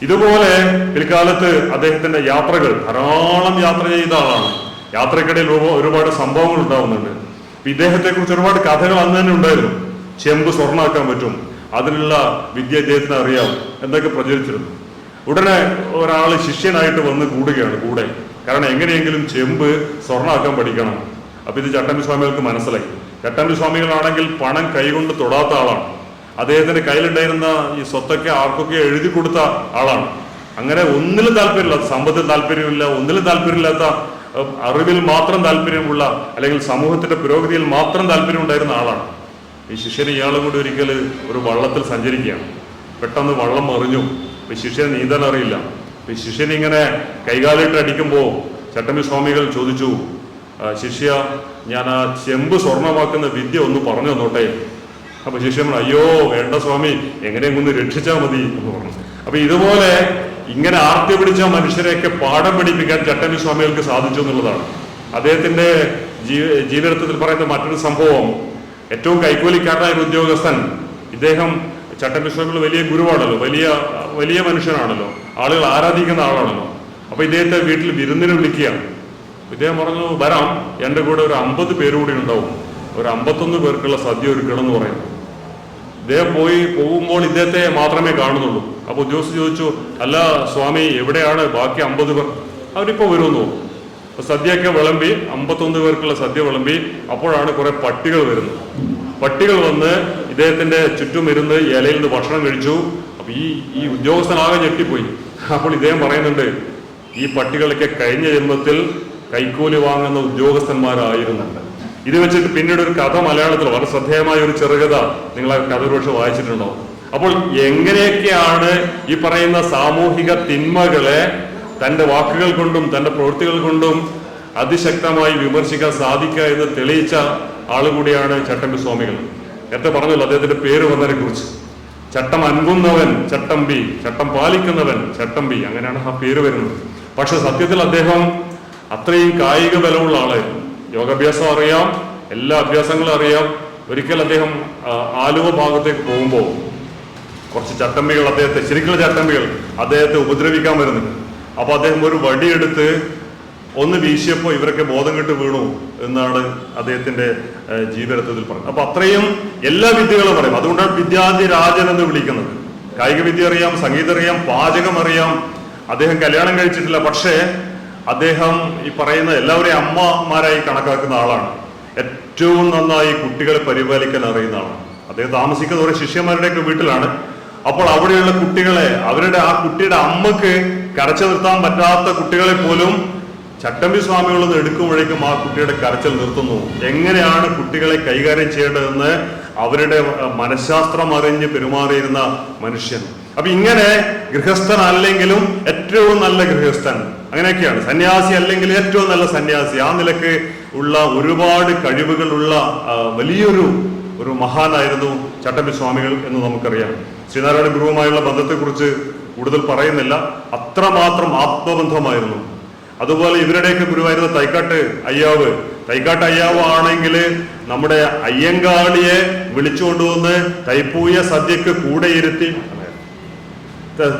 ഇതുപോലെ പിൽക്കാലത്ത് അദ്ദേഹത്തിന്റെ യാത്രകൾ, ധാരാളം യാത്ര ചെയ്ത ആളാണ്. യാത്രക്കിടയിൽ ഒരുപാട് സംഭവങ്ങൾ ഉണ്ടാവുന്നുണ്ട്. ഇദ്ദേഹത്തെ കുറിച്ച് ഒരുപാട് കഥകൾ അന്ന് തന്നെ ഉണ്ടായിരുന്നു. ചെമ്പ് സ്വർണ്ണമാക്കാൻ പറ്റും, അതിനുള്ള വിദ്യ ഇദ്ദേഹത്തിന് അറിയാം എന്നൊക്കെ പ്രചരിച്ചിരുന്നു. ഉടനെ ഒരാൾ ശിഷ്യനായിട്ട് വന്ന് കൂടുകയാണ് കൂടെ. കാരണം എങ്ങനെയെങ്കിലും ചെമ്പ് സ്വർണ്ണമാക്കാൻ പഠിക്കണം. അപ്പൊ ഇത് ചട്ടമ്പി സ്വാമികൾക്ക് മനസ്സിലായി. ചട്ടമ്പി സ്വാമികളാണെങ്കിൽ പണം കൈകൊണ്ട് തൊടാത്ത ആളാണ്. അദ്ദേഹത്തിന്റെ കയ്യിലുണ്ടായിരുന്ന ഈ സ്വത്തൊക്കെ ആർക്കൊക്കെ എഴുതി കൊടുത്ത ആളാണ്. അങ്ങനെ ഒന്നിലും താല്പര്യമില്ല, സമ്പത്തിൽ താല്പര്യമില്ല, ഒന്നിലും താല്പര്യമില്ലാത്ത, അറിവിൽ മാത്രം താല്പര്യമുള്ള, അല്ലെങ്കിൽ സമൂഹത്തിന്റെ പുരോഗതിയിൽ മാത്രം താല്പര്യം ഉണ്ടായിരുന്ന ആളാണ്. ഈ ശിഷ്യന് ഇയാളും കൂടി ഒരിക്കൽ ഒരു വള്ളത്തിൽ സഞ്ചരിക്കുകയാണ്. പെട്ടെന്ന് വള്ളം മറിഞ്ഞു. ഈ ശിഷ്യന് നീന്താൻ അറിയില്ല. ഈ ശിഷ്യൻ ഇങ്ങനെ കൈകാലിട്ട് അടിക്കുമ്പോൾ ചട്ടമ്പി സ്വാമികൾ ചോദിച്ചു, ശിഷ്യ, ഞാൻ ആ ചെമ്പ് സ്വർണ്ണമാക്കുന്ന വിദ്യ ഒന്ന് പറഞ്ഞു തന്നോട്ടെ. അപ്പൊ ശിഷ്യൻ, അയ്യോ വേണ്ട സ്വാമി, എങ്ങനെയും ഒന്ന് രക്ഷിച്ചാൽ മതി എന്ന് പറഞ്ഞു. അപ്പൊ ഇതുപോലെ ഇങ്ങനെ ആർത്തി പിടിച്ച മനുഷ്യരെയൊക്കെ പാഠം പഠിപ്പിക്കാൻ ചട്ടമ്പി സ്വാമികൾക്ക് സാധിച്ചു എന്നുള്ളതാണ്. അദ്ദേഹത്തിന്റെ ജീവിതത്തിൽ പറയുന്ന മറ്റൊരു സംഭവം, ഏറ്റവും കൈക്കൂലിക്കാരനായ ഒരു ഉദ്യോഗസ്ഥൻ, ഇദ്ദേഹം ചട്ടമ്പി സ്വാമികൾ വലിയ ഗുരുവാണല്ലോ, വലിയ മനുഷ്യനാണല്ലോ, ആളുകൾ ആരാധിക്കുന്ന ആളാണല്ലോ. അപ്പൊ ഇദ്ദേഹത്തെ വീട്ടിൽ വിരുന്നിന് വിളിക്കുകയാണ്. ഇദ്ദേഹം പറഞ്ഞു, വരാം, എൻ്റെ കൂടെ ഒരു 50 പേര് കൂടി ഉണ്ടാവും, ഒരു 51 പേർക്കുള്ള സദ്യ ഒരുക്കണം എന്ന് പറയുന്നു. ഇദ്ദേഹം പോകുമ്പോൾ ഇദ്ദേഹത്തെ മാത്രമേ കാണുന്നുള്ളൂ. അപ്പൊ ഉദ്യോഗസ്ഥ ചോദിച്ചു, അല്ല സ്വാമി, എവിടെയാണ് ബാക്കി 50 പേർ? അവരിപ്പോ വരുമെന്നു. സദ്യയൊക്കെ വിളമ്പി, 51 പേർക്കുള്ള സദ്യ വിളമ്പി. അപ്പോഴാണ് കുറെ പട്ടികൾ വരുന്നത്. പട്ടികൾ വന്ന് ഇദ്ദേഹത്തിന്റെ ചുറ്റും ഇരുന്ന് ഇലയിൽ നിന്ന് ഭക്ഷണം കഴിച്ചു. അപ്പൊ ഈ ഉദ്യോഗസ്ഥനാകെ ഞെട്ടിപ്പോയി. അപ്പോൾ ഇദ്ദേഹം പറയുന്നുണ്ട്, ഈ പട്ടികളൊക്കെ കഴിഞ്ഞ ജന്മത്തിൽ കൈക്കൂലി വാങ്ങുന്ന ഉദ്യോഗസ്ഥന്മാരായിരുന്നു. ഇത് വെച്ചിട്ട് പിന്നീട് ഒരു കഥ മലയാളത്തിൽ വളരെ ശ്രദ്ധേയമായ ഒരു ചെറുകഥ നിങ്ങൾ ആ കഥ ഒരുപക്ഷെ വായിച്ചിട്ടുണ്ടോ? അപ്പോൾ എങ്ങനെയൊക്കെയാണ് ഈ പറയുന്ന സാമൂഹിക തിന്മകളെ തൻ്റെ വാക്കുകൾ കൊണ്ടും തൻ്റെ പ്രവൃത്തികൾ കൊണ്ടും അതിശക്തമായി വിമർശിക്കാൻ സാധിക്കുക എന്ന് തെളിയിച്ച ആളുകൂടിയാണ് ചട്ടമ്പി സ്വാമികൾ. നേരത്തെ പറഞ്ഞല്ലോ അദ്ദേഹത്തിന്റെ പേര് വന്നതിനെ കുറിച്ച്. ചട്ടം അൻപുന്നവൻ ചട്ടമ്പി, ചട്ടം പാലിക്കുന്നവൻ ചട്ടമ്പി, അങ്ങനെയാണ് ആ പേര് വരുന്നത്. പക്ഷെ സത്യത്തിൽ അദ്ദേഹം അത്രയും കായിക ബലമുള്ള ആളായിരുന്നു. യോഗാഭ്യാസം അറിയാം, എല്ലാ അഭ്യാസങ്ങളും അറിയാം. ഒരിക്കൽ അദ്ദേഹം ആലുവ ഭാഗത്തേക്ക് പോകുമ്പോൾ കുറച്ച് ചട്ടമ്പികൾ അദ്ദേഹത്തെ, ശരിക്കുള്ള ചട്ടമ്പികൾ അദ്ദേഹത്തെ ഉപദ്രവിക്കാൻ വരുന്നുണ്ട്. അപ്പൊ അദ്ദേഹം ഒരു വടിയെടുത്ത് ഒന്ന് വീശിയപ്പോൾ ഇവരൊക്കെ ബോധം കെട്ട് വീണു എന്നാണ് അദ്ദേഹത്തിന്റെ ജീവരത്വത്തിൽ പറഞ്ഞത്. അപ്പൊ അത്രയും എല്ലാ വിദ്യകളും അറിയാം. അതുകൊണ്ടാണ് വിദ്യാധി രാജൻ എന്ന് വിളിക്കുന്നത്. കായിക വിദ്യ അറിയാം, സംഗീതം അറിയാം, പാചകം അറിയാം. അദ്ദേഹം കല്യാണം കഴിച്ചിട്ടില്ല, പക്ഷേ അദ്ദേഹം ഈ പറയുന്ന എല്ലാവരെയും അമ്മമാരായി കണക്കാക്കുന്ന ആളാണ്. ഏറ്റവും നന്നായി കുട്ടികളെ പരിപാലിക്കാൻ അറിയുന്ന ആളാണ്. അദ്ദേഹം താമസിക്കുന്ന ഒരു ശിഷ്യന്മാരുടെയൊക്കെ വീട്ടിലാണ്. അപ്പോൾ അവിടെയുള്ള കുട്ടികളെ, അവരുടെ ആ കുട്ടിയുടെ അമ്മക്ക് കരച്ചു നിർത്താൻ പറ്റാത്ത കുട്ടികളെ പോലും ചട്ടമ്പി സ്വാമികളൊന്ന് എടുക്കുമ്പോഴേക്കും ആ കുട്ടിയുടെ കരച്ചിൽ നിർത്തുന്നു. എങ്ങനെയാണ് കുട്ടികളെ കൈകാര്യം ചെയ്യേണ്ടതെന്ന് അവരുടെ മനഃശാസ്ത്രം അറിഞ്ഞ് പെരുമാറിയിരുന്ന മനുഷ്യൻ. അപ്പൊ ഇങ്ങനെ ഗൃഹസ്ഥനല്ലെങ്കിലും ഏറ്റവും നല്ല ഗൃഹസ്ഥൻ, അങ്ങനെയൊക്കെയാണ്. സന്യാസി അല്ലെങ്കിൽ ഏറ്റവും നല്ല സന്യാസി, ആ നിലക്ക് ഉള്ള ഒരുപാട് കഴിവുകളുള്ള വലിയൊരു മഹാനായിരുന്നു ചട്ടമ്പി സ്വാമികൾ എന്ന് നമുക്കറിയാം. ശ്രീനാരായണ ഗുരുവുമായുള്ള ബന്ധത്തെക്കുറിച്ച് കൂടുതൽ പറയുന്നില്ല, അത്രമാത്രം ആത്മബന്ധമായിരുന്നു. അതുപോലെ ഇവരുടെയൊക്കെ ഗുരുവായിരുന്ന തൈക്കാട്ട് അയ്യാവ് ആണെങ്കിൽ നമ്മുടെ അയ്യങ്കാളിയെ വിളിച്ചുകൊണ്ടുവന്ന് തൈപ്പൂയ സദ്യക്ക്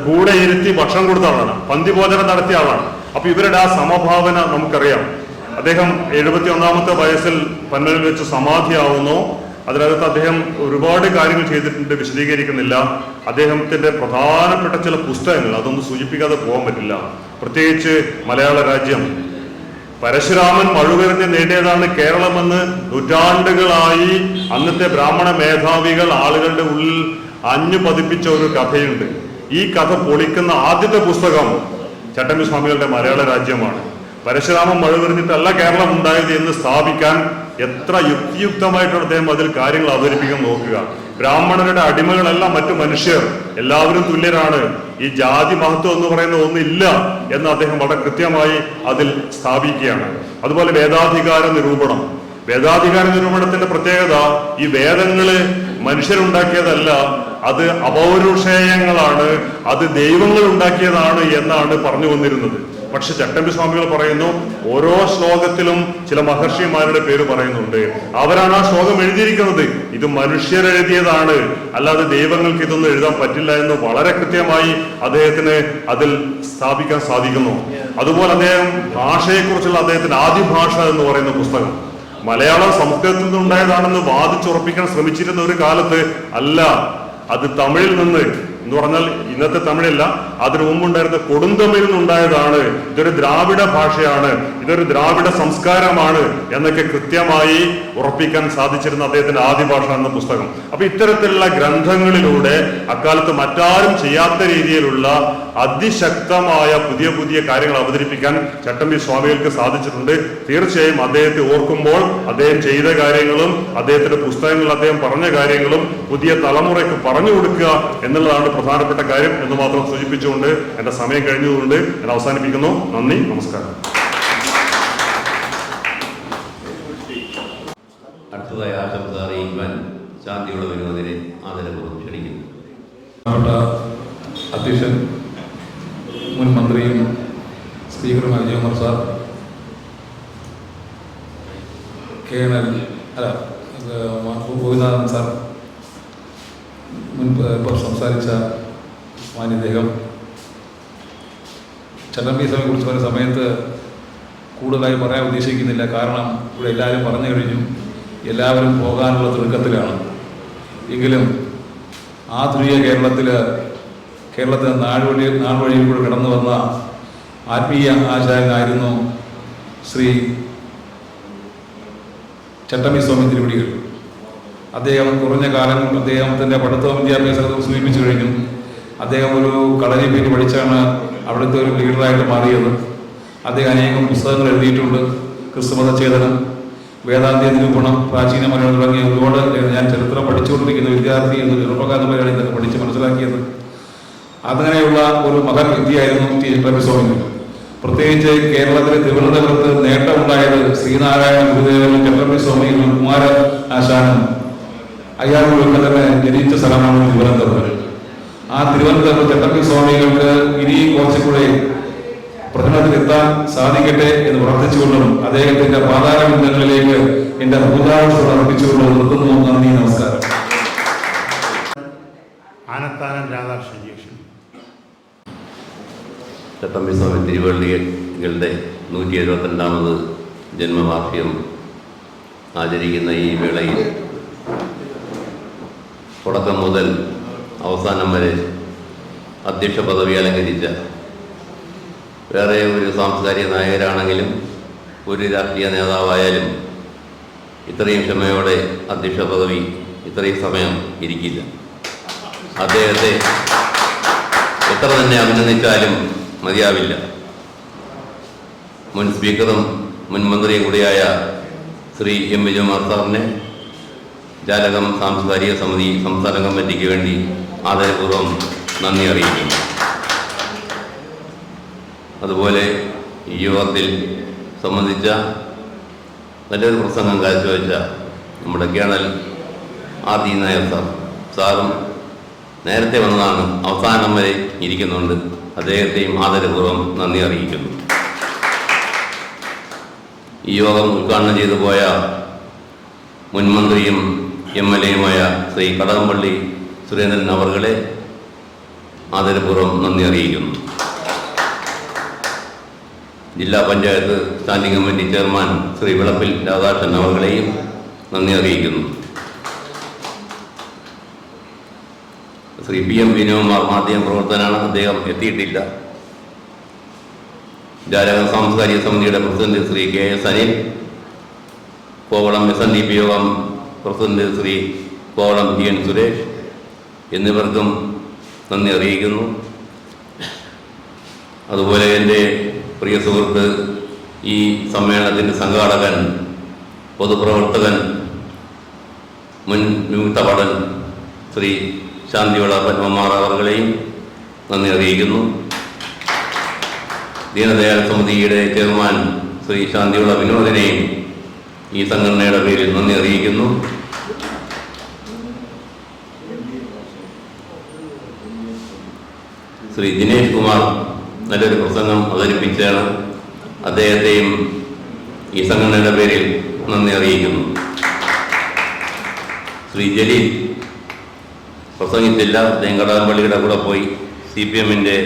കൂടെ ഇരുത്തി ഭക്ഷണം കൊടുത്ത ആളാണ്, പന്തിഭോജനം നടത്തിയ ആളാണ്. അപ്പൊ ഇവരുടെ ആ സമഭാവന നമുക്കറിയാം. അദ്ദേഹം 71-ാമത്തെ വയസ്സിൽ പന്മനിൽ വെച്ച് സമാധിയാവുന്നു. അതിനകത്ത് അദ്ദേഹം ഒരുപാട് കാര്യങ്ങൾ ചെയ്തിട്ടുണ്ട്, വിശദീകരിക്കുന്നില്ല. അദ്ദേഹത്തിന്റെ പ്രധാനപ്പെട്ട ചില പുസ്തകങ്ങൾ, അതൊന്നും സൂചിപ്പിക്കാതെ പോകാൻ പറ്റില്ല. പ്രത്യേകിച്ച് മലയാള രാജ്യം, പരശുരാമൻ മഴുവെറിഞ്ഞ് നേടിയതാണ് കേരളമെന്ന് നൂറ്റാണ്ടുകളായി അന്നത്തെ ബ്രാഹ്മണ മേധാവികൾ ആളുകളുടെ ഉള്ളിൽ അഞ്ഞു പതിപ്പിച്ച ഒരു കഥയുണ്ട്. ഈ കഥ പൊളിക്കുന്ന ആദ്യത്തെ പുസ്തകം ചട്ടമ്പി സ്വാമികളുടെ മലയാള രാജ്യമാണ്. പരശുരാമൻ മഴുവെറിഞ്ഞിട്ടല്ല കേരളം ഉണ്ടായത് എന്ന് സ്ഥാപിക്കാൻ എത്ര യുക്തിയുക്തമായിട്ടാണ് അദ്ദേഹം അതിൽ കാര്യങ്ങൾ അവതരിപ്പിക്കാൻ നോക്കുക. ബ്രാഹ്മണരുടെ അടിമകളെല്ലാം മറ്റു മനുഷ്യർ, എല്ലാവരും തുല്യരാണ്, ഈ ജാതി മഹത്വം എന്ന് പറയുന്ന ഒന്നില്ല എന്ന് അദ്ദേഹം വളരെ കൃത്യമായി അതിൽ സ്ഥാപിക്കുകയാണ്. അതുപോലെ വേദാധികാര നിരൂപണത്തിന്റെ പ്രത്യേകത, ഈ വേദങ്ങള് മനുഷ്യരുണ്ടാക്കിയതല്ല, അത് അപൗരുഷേയങ്ങളാണ്, അത് ദൈവങ്ങൾ ഉണ്ടാക്കിയതാണ് എന്നാണ് പറഞ്ഞു വന്നിരുന്നത്. പക്ഷെ ചട്ടമ്പി സ്വാമികൾ പറയുന്നു, ഓരോ ശ്ലോകത്തിലും ചില മഹർഷിമാരുടെ പേര് പറയുന്നുണ്ട്. അവരാണ് ആ ശ്ലോകം എഴുതിയിരിക്കുന്നത്. ഇത് മനുഷ്യരെഴുതിയതാണ്, അല്ലാതെ ദൈവങ്ങൾക്ക് ഇതൊന്നും എഴുതാൻ പറ്റില്ല എന്ന് വളരെ കൃത്യമായി അദ്ദേഹത്തിന് അതിൽ സ്ഥാപിക്കാൻ സാധിക്കുന്നു. അതുപോലെ അദ്ദേഹം ഭാഷയെക്കുറിച്ചുള്ള അദ്ദേഹത്തിന്റെ ആദ്യ ഭാഷ എന്ന് പറയുന്ന പുസ്തകം മലയാളം സംസ്കൃതത്തിൽ നിന്നുണ്ടായതാണെന്ന് വാദിച്ചുറപ്പിക്കാൻ ശ്രമിച്ചിരുന്ന ഒരു കാലത്ത് അല്ല, അത് തമിഴിൽ നിന്ന് എന്ന് പറഞ്ഞാൽ ഇന്നത്തെ തമിഴല്ല, അതിനു മുമ്പുണ്ടായിരുന്ന കൊടുന്തമിഴിൽ നിന്നുണ്ടായതാണ്. ഇതൊരു ദ്രാവിഡ ഭാഷയാണ്, ഇതൊരു ദ്രാവിഡ സംസ്കാരമാണ് എന്നൊക്കെ കൃത്യമായി ഉറപ്പിക്കാൻ സാധിച്ചിരുന്ന അദ്ദേഹത്തിന്റെ ആദ്യ ഭാഷ എന്ന പുസ്തകം. അപ്പൊ ഇത്തരത്തിലുള്ള ഗ്രന്ഥങ്ങളിലൂടെ അക്കാലത്ത് മറ്റാരും ചെയ്യാത്ത രീതിയിലുള്ള അതിശക്തമായ പുതിയ പുതിയ കാര്യങ്ങൾ അവതരിപ്പിക്കാൻ ചട്ടമ്പി സ്വാമികൾക്ക് സാധിച്ചിട്ടുണ്ട്. തീർച്ചയായും അദ്ദേഹത്തെ ഓർക്കുമ്പോൾ അദ്ദേഹം ചെയ്ത കാര്യങ്ങളും അദ്ദേഹത്തിന്റെ പുസ്തകങ്ങളിൽ അദ്ദേഹം പറഞ്ഞ കാര്യങ്ങളും പുതിയ തലമുറയ്ക്ക് പറഞ്ഞു കൊടുക്കുക എന്നുള്ളതാണ് പ്രധാനപ്പെട്ട കാര്യം എന്ന് മാത്രം സൂചിപ്പിച്ചുകൊണ്ട് എന്റെ സമയം കഴിഞ്ഞതുകൊണ്ട് ഞാൻ അവസാനിപ്പിക്കുന്നു. നന്ദി, നമസ്കാരം. അടുത്തതായി ആശംസ അറിയിക്കാൻ ശാന്തിയുള്ള വിനോദിനെ ആദരപൂർവ്വം ക്ഷണിക്കുന്നു. അധ്യക്ഷൻ, മുൻ മന്ത്രിയും സ്പീക്കറും അജയ് കുമാർ സാർ, ഗോപിനാഥൻ സാർ, ഇപ്പോൾ സംസാരിച്ച മാന്യദേഹം, ചട്ടമ്പി സ്വാമിയെ കുറിച്ച് പറയുന്ന സമയത്ത് കൂടുതലായി പറയാൻ ഉദ്ദേശിക്കുന്നില്ല. കാരണം ഇവിടെ എല്ലാവരും പറഞ്ഞു കഴിഞ്ഞു, എല്ലാവരും പോകാനുള്ള തിടുക്കത്തിലാണ്. എങ്കിലും ആധുനിക കേരളത്തിന് നാൾവഴിയിൽ കൂടെ കടന്നു വന്ന ആത്മീയ ആചാര്യനായിരുന്നു ശ്രീ ചട്ടമ്പി സ്വാമി തിരുവടികൾ. അദ്ദേഹം കുറഞ്ഞ കാലം അദ്ദേഹത്തിൻ്റെ പഠിത്തവും വിദ്യാഭ്യാസവും സൂചിപ്പിച്ചു കഴിഞ്ഞു. അദ്ദേഹം ഒരു കളരി പേര് പഠിച്ചാണ് അവിടുത്തെ ഒരു ലീഡറായിട്ട് മാറിയത്. അദ്ദേഹം അനേകം പുസ്തകങ്ങൾ എഴുതിയിട്ടുണ്ട്. ക്രിസ്തുമത ചേതനം, വേദാന്ത്യ നിരൂപണം, പ്രാചീന മലയാളം തുടങ്ങിയ ഒരുപാട്. ഞാൻ ചരിത്രം പഠിച്ചുകൊണ്ടിരിക്കുന്ന വിദ്യാർത്ഥി എന്ന് ചെറുപ്പക്കാരൻ വരെയാണ് ഇതൊക്കെ പഠിച്ച് മനസ്സിലാക്കിയത്. അങ്ങനെയുള്ള ഒരു മകൻ വ്യക്തിയായിരുന്നു ടി ചട്ടമ്പിസ്വാമികൾ. പ്രത്യേകിച്ച് കേരളത്തിലെ തിരുവനന്തപുരത്ത് നേട്ടമുണ്ടായത് ശ്രീനാരായണ ഗുരുദേവനും ചട്ടമ്പിസ്വാമികളും കുമാര ആശാനും അയ്യാറുകളൊക്കെ തന്നെ ജനിച്ച സ്ഥലമാണ് തിരുവനന്തപുരം. ആ തിരുവനന്തപുരം ചട്ടമ്പിസ്വാമികൾക്ക് ഇനിയും കുറച്ചുകൂടെ പ്രകടനത്തിലെത്താൻ സാധിക്കട്ടെ എന്ന് പ്രാർത്ഥിച്ചുകൊണ്ടും അദ്ദേഹത്തിന്റെ പാതാരബന്ധങ്ങളിലേക്ക് എന്റെ പൂജാർച്ചകൾ അർപ്പിച്ചുകൊണ്ടും നിർത്തുന്നു. നന്ദി, നമസ്കാരം. ആനത്താനം രാധാകൃഷ്ണൻ ജേഷൻ. ചട്ടമ്പിസ്വാമി തിരുവള്ളികളുടെ 172ാമത് ജന്മവാർഷികം ആചരിക്കുന്ന ഈ വേളയിൽ തുടക്കം മുതൽ അവസാനം വരെ അധ്യക്ഷ പദവി അലങ്കരിച്ച വേറെ ഒരു സാംസ്കാരിക നായകരാണെങ്കിലും ഒരു രാഷ്ട്രീയ നേതാവായാലും ഇത്രയും ക്ഷമയോടെ അധ്യക്ഷ പദവി ഇത്രയും സമയം ഇരിക്കില്ല. അദ്ദേഹത്തെ എത്ര തന്നെ അഭിനന്ദിച്ചാലും മതിയാവില്ല. മുൻ സ്പീക്കറും മുൻ മന്ത്രിയും കൂടിയായ ശ്രീ എം വിജയകുമാർ സാറിനെ ജാലകം സാംസ്കാരിക സമിതി സംസ്ഥാന കമ്മിറ്റിക്ക് വേണ്ടി ആദരപൂർവ്വം നന്ദി അറിയിക്കുന്നു. അതുപോലെ ഈ യോഗത്തിൽ സംബന്ധിച്ച നല്ലൊരു പ്രസംഗം കാഴ്ചവെച്ച നമ്മുടെ കേണൽ ആർ ഡി നായർ സാറും നേരത്തെ വന്നതാണ്, അവസാനം വരെ ഇരിക്കുന്നുണ്ട്. അദ്ദേഹത്തെയും ആദരപൂർവ്വം നന്ദി അറിയിക്കുന്നു. ഈ യോഗം ഉദ്ഘാടനം ചെയ്തു പോയ മുൻ മന്ത്രിയും MLA-യുമായ ശ്രീ കടകംപള്ളി സുരേന്ദ്രൻ അവർകളെ ആദരപൂർവ്വം നന്ദി അറിയിക്കുന്നു. ജില്ലാ panchayat standing committee chairman Shri Vilappil Radhakrishnan അവർകളെയും നന്ദി അറിയിക്കുന്നു. ശ്രീ PM വിനോകുമാർ മാധ്യമ പ്രവർത്തനാണ്, അദ്ദേഹം എത്തിയിട്ടില്ല. ജാലകം സാംസ്കാരിക സമിതിയുടെ president Shri KS Anil, Kovalam SNDP യോഗം പ്രസിഡന്റ് ശ്രീ കോവളം GN സുരേഷ് എന്നിവർക്കും നന്ദി അറിയിക്കുന്നു. അതുപോലെ എൻ്റെ പ്രിയ സുഹൃത്ത്, ഈ സമ്മേളനത്തിൻ്റെ സംഘാടകൻ, പൊതുപ്രവർത്തകൻ, മുൻ വിമുക്ത ഭടൻ ശ്രീ ശാന്തിവിള പത്മകുമാർ അവർകളെയും നന്ദി അറിയിക്കുന്നു. ദീനദയാൽ സമിതിയുടെ ചെയർമാൻ ശ്രീ ശാന്തിവിള വിനോദിനെയും ഈ സംഘടനയുടെ പേരിൽ നന്ദി അറിയിക്കുന്നു. ശ്രീ ദിനേഷ് കുമാർ നല്ലൊരു പ്രസംഗം അവതരിപ്പിച്ചാണ്, അദ്ദേഹത്തെയും ഈ സംഘടനയുടെ പേരിൽ നന്ദി അറിയിക്കുന്നു. ശ്രീ ജലീൽ പ്രസംഗിച്ചില്ല, അദ്ദേഹം കടകംപള്ളിയുടെ കൂടെ പോയി. CPM-ന്റെ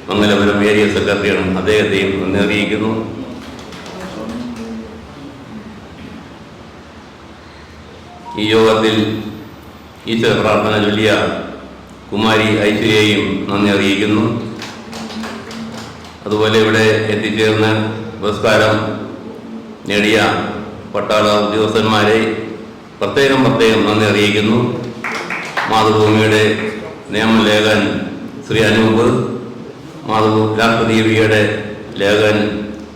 മംഗലപുരം ഏരിയ സെക്രട്ടറിയാണ്, അദ്ദേഹത്തെയും നന്ദി അറിയിക്കുന്നു. ഈ യോഗത്തിൽ ഈശ്വര പ്രാർത്ഥന ചൊല്ലിയ കുമാരി ഐശ്വര്യയെയും നന്ദി അറിയിക്കുന്നു. അതുപോലെ ഇവിടെ എത്തിച്ചേർന്ന് പുരസ്കാരം നേടിയ പട്ടാള ഉദ്യോഗസ്ഥന്മാരെ പ്രത്യേകം നന്ദി അറിയിക്കുന്നു. മാതൃഭൂമിയുടെ നിയമലേഖൻ ശ്രീ അനൂപ്, രാഷ്ട്രദീപികയുടെ ലേഖൻ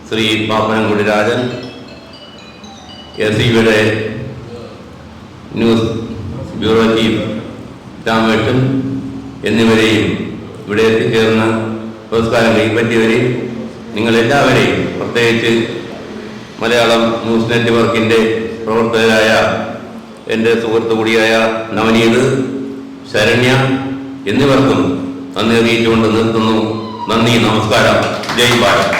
ശ്രീ പാപ്പനംകുടി രാജൻ, SCBയുടെ ന്യൂസ് ബ്യൂറോ ചീഫ് രാമേട്ടൻ എന്നിവരെയും ഇവിടെ എത്തിച്ചേർന്ന് പുരസ്കാരം കൈപ്പറ്റിയവരെയും നിങ്ങളെല്ലാവരെയും, പ്രത്യേകിച്ച് മലയാളം ന്യൂസ് നെറ്റ്വർക്കിൻ്റെ പ്രവർത്തകരായ എൻ്റെ സുഹൃത്തു കൂടിയായ നവനീത്, ശരണ്യ എന്നിവർക്കും നന്ദി അറിയിച്ചുകൊണ്ട് നിർത്തുന്നു. നന്ദി, നമസ്കാരം, ജയ് ഭാരത്.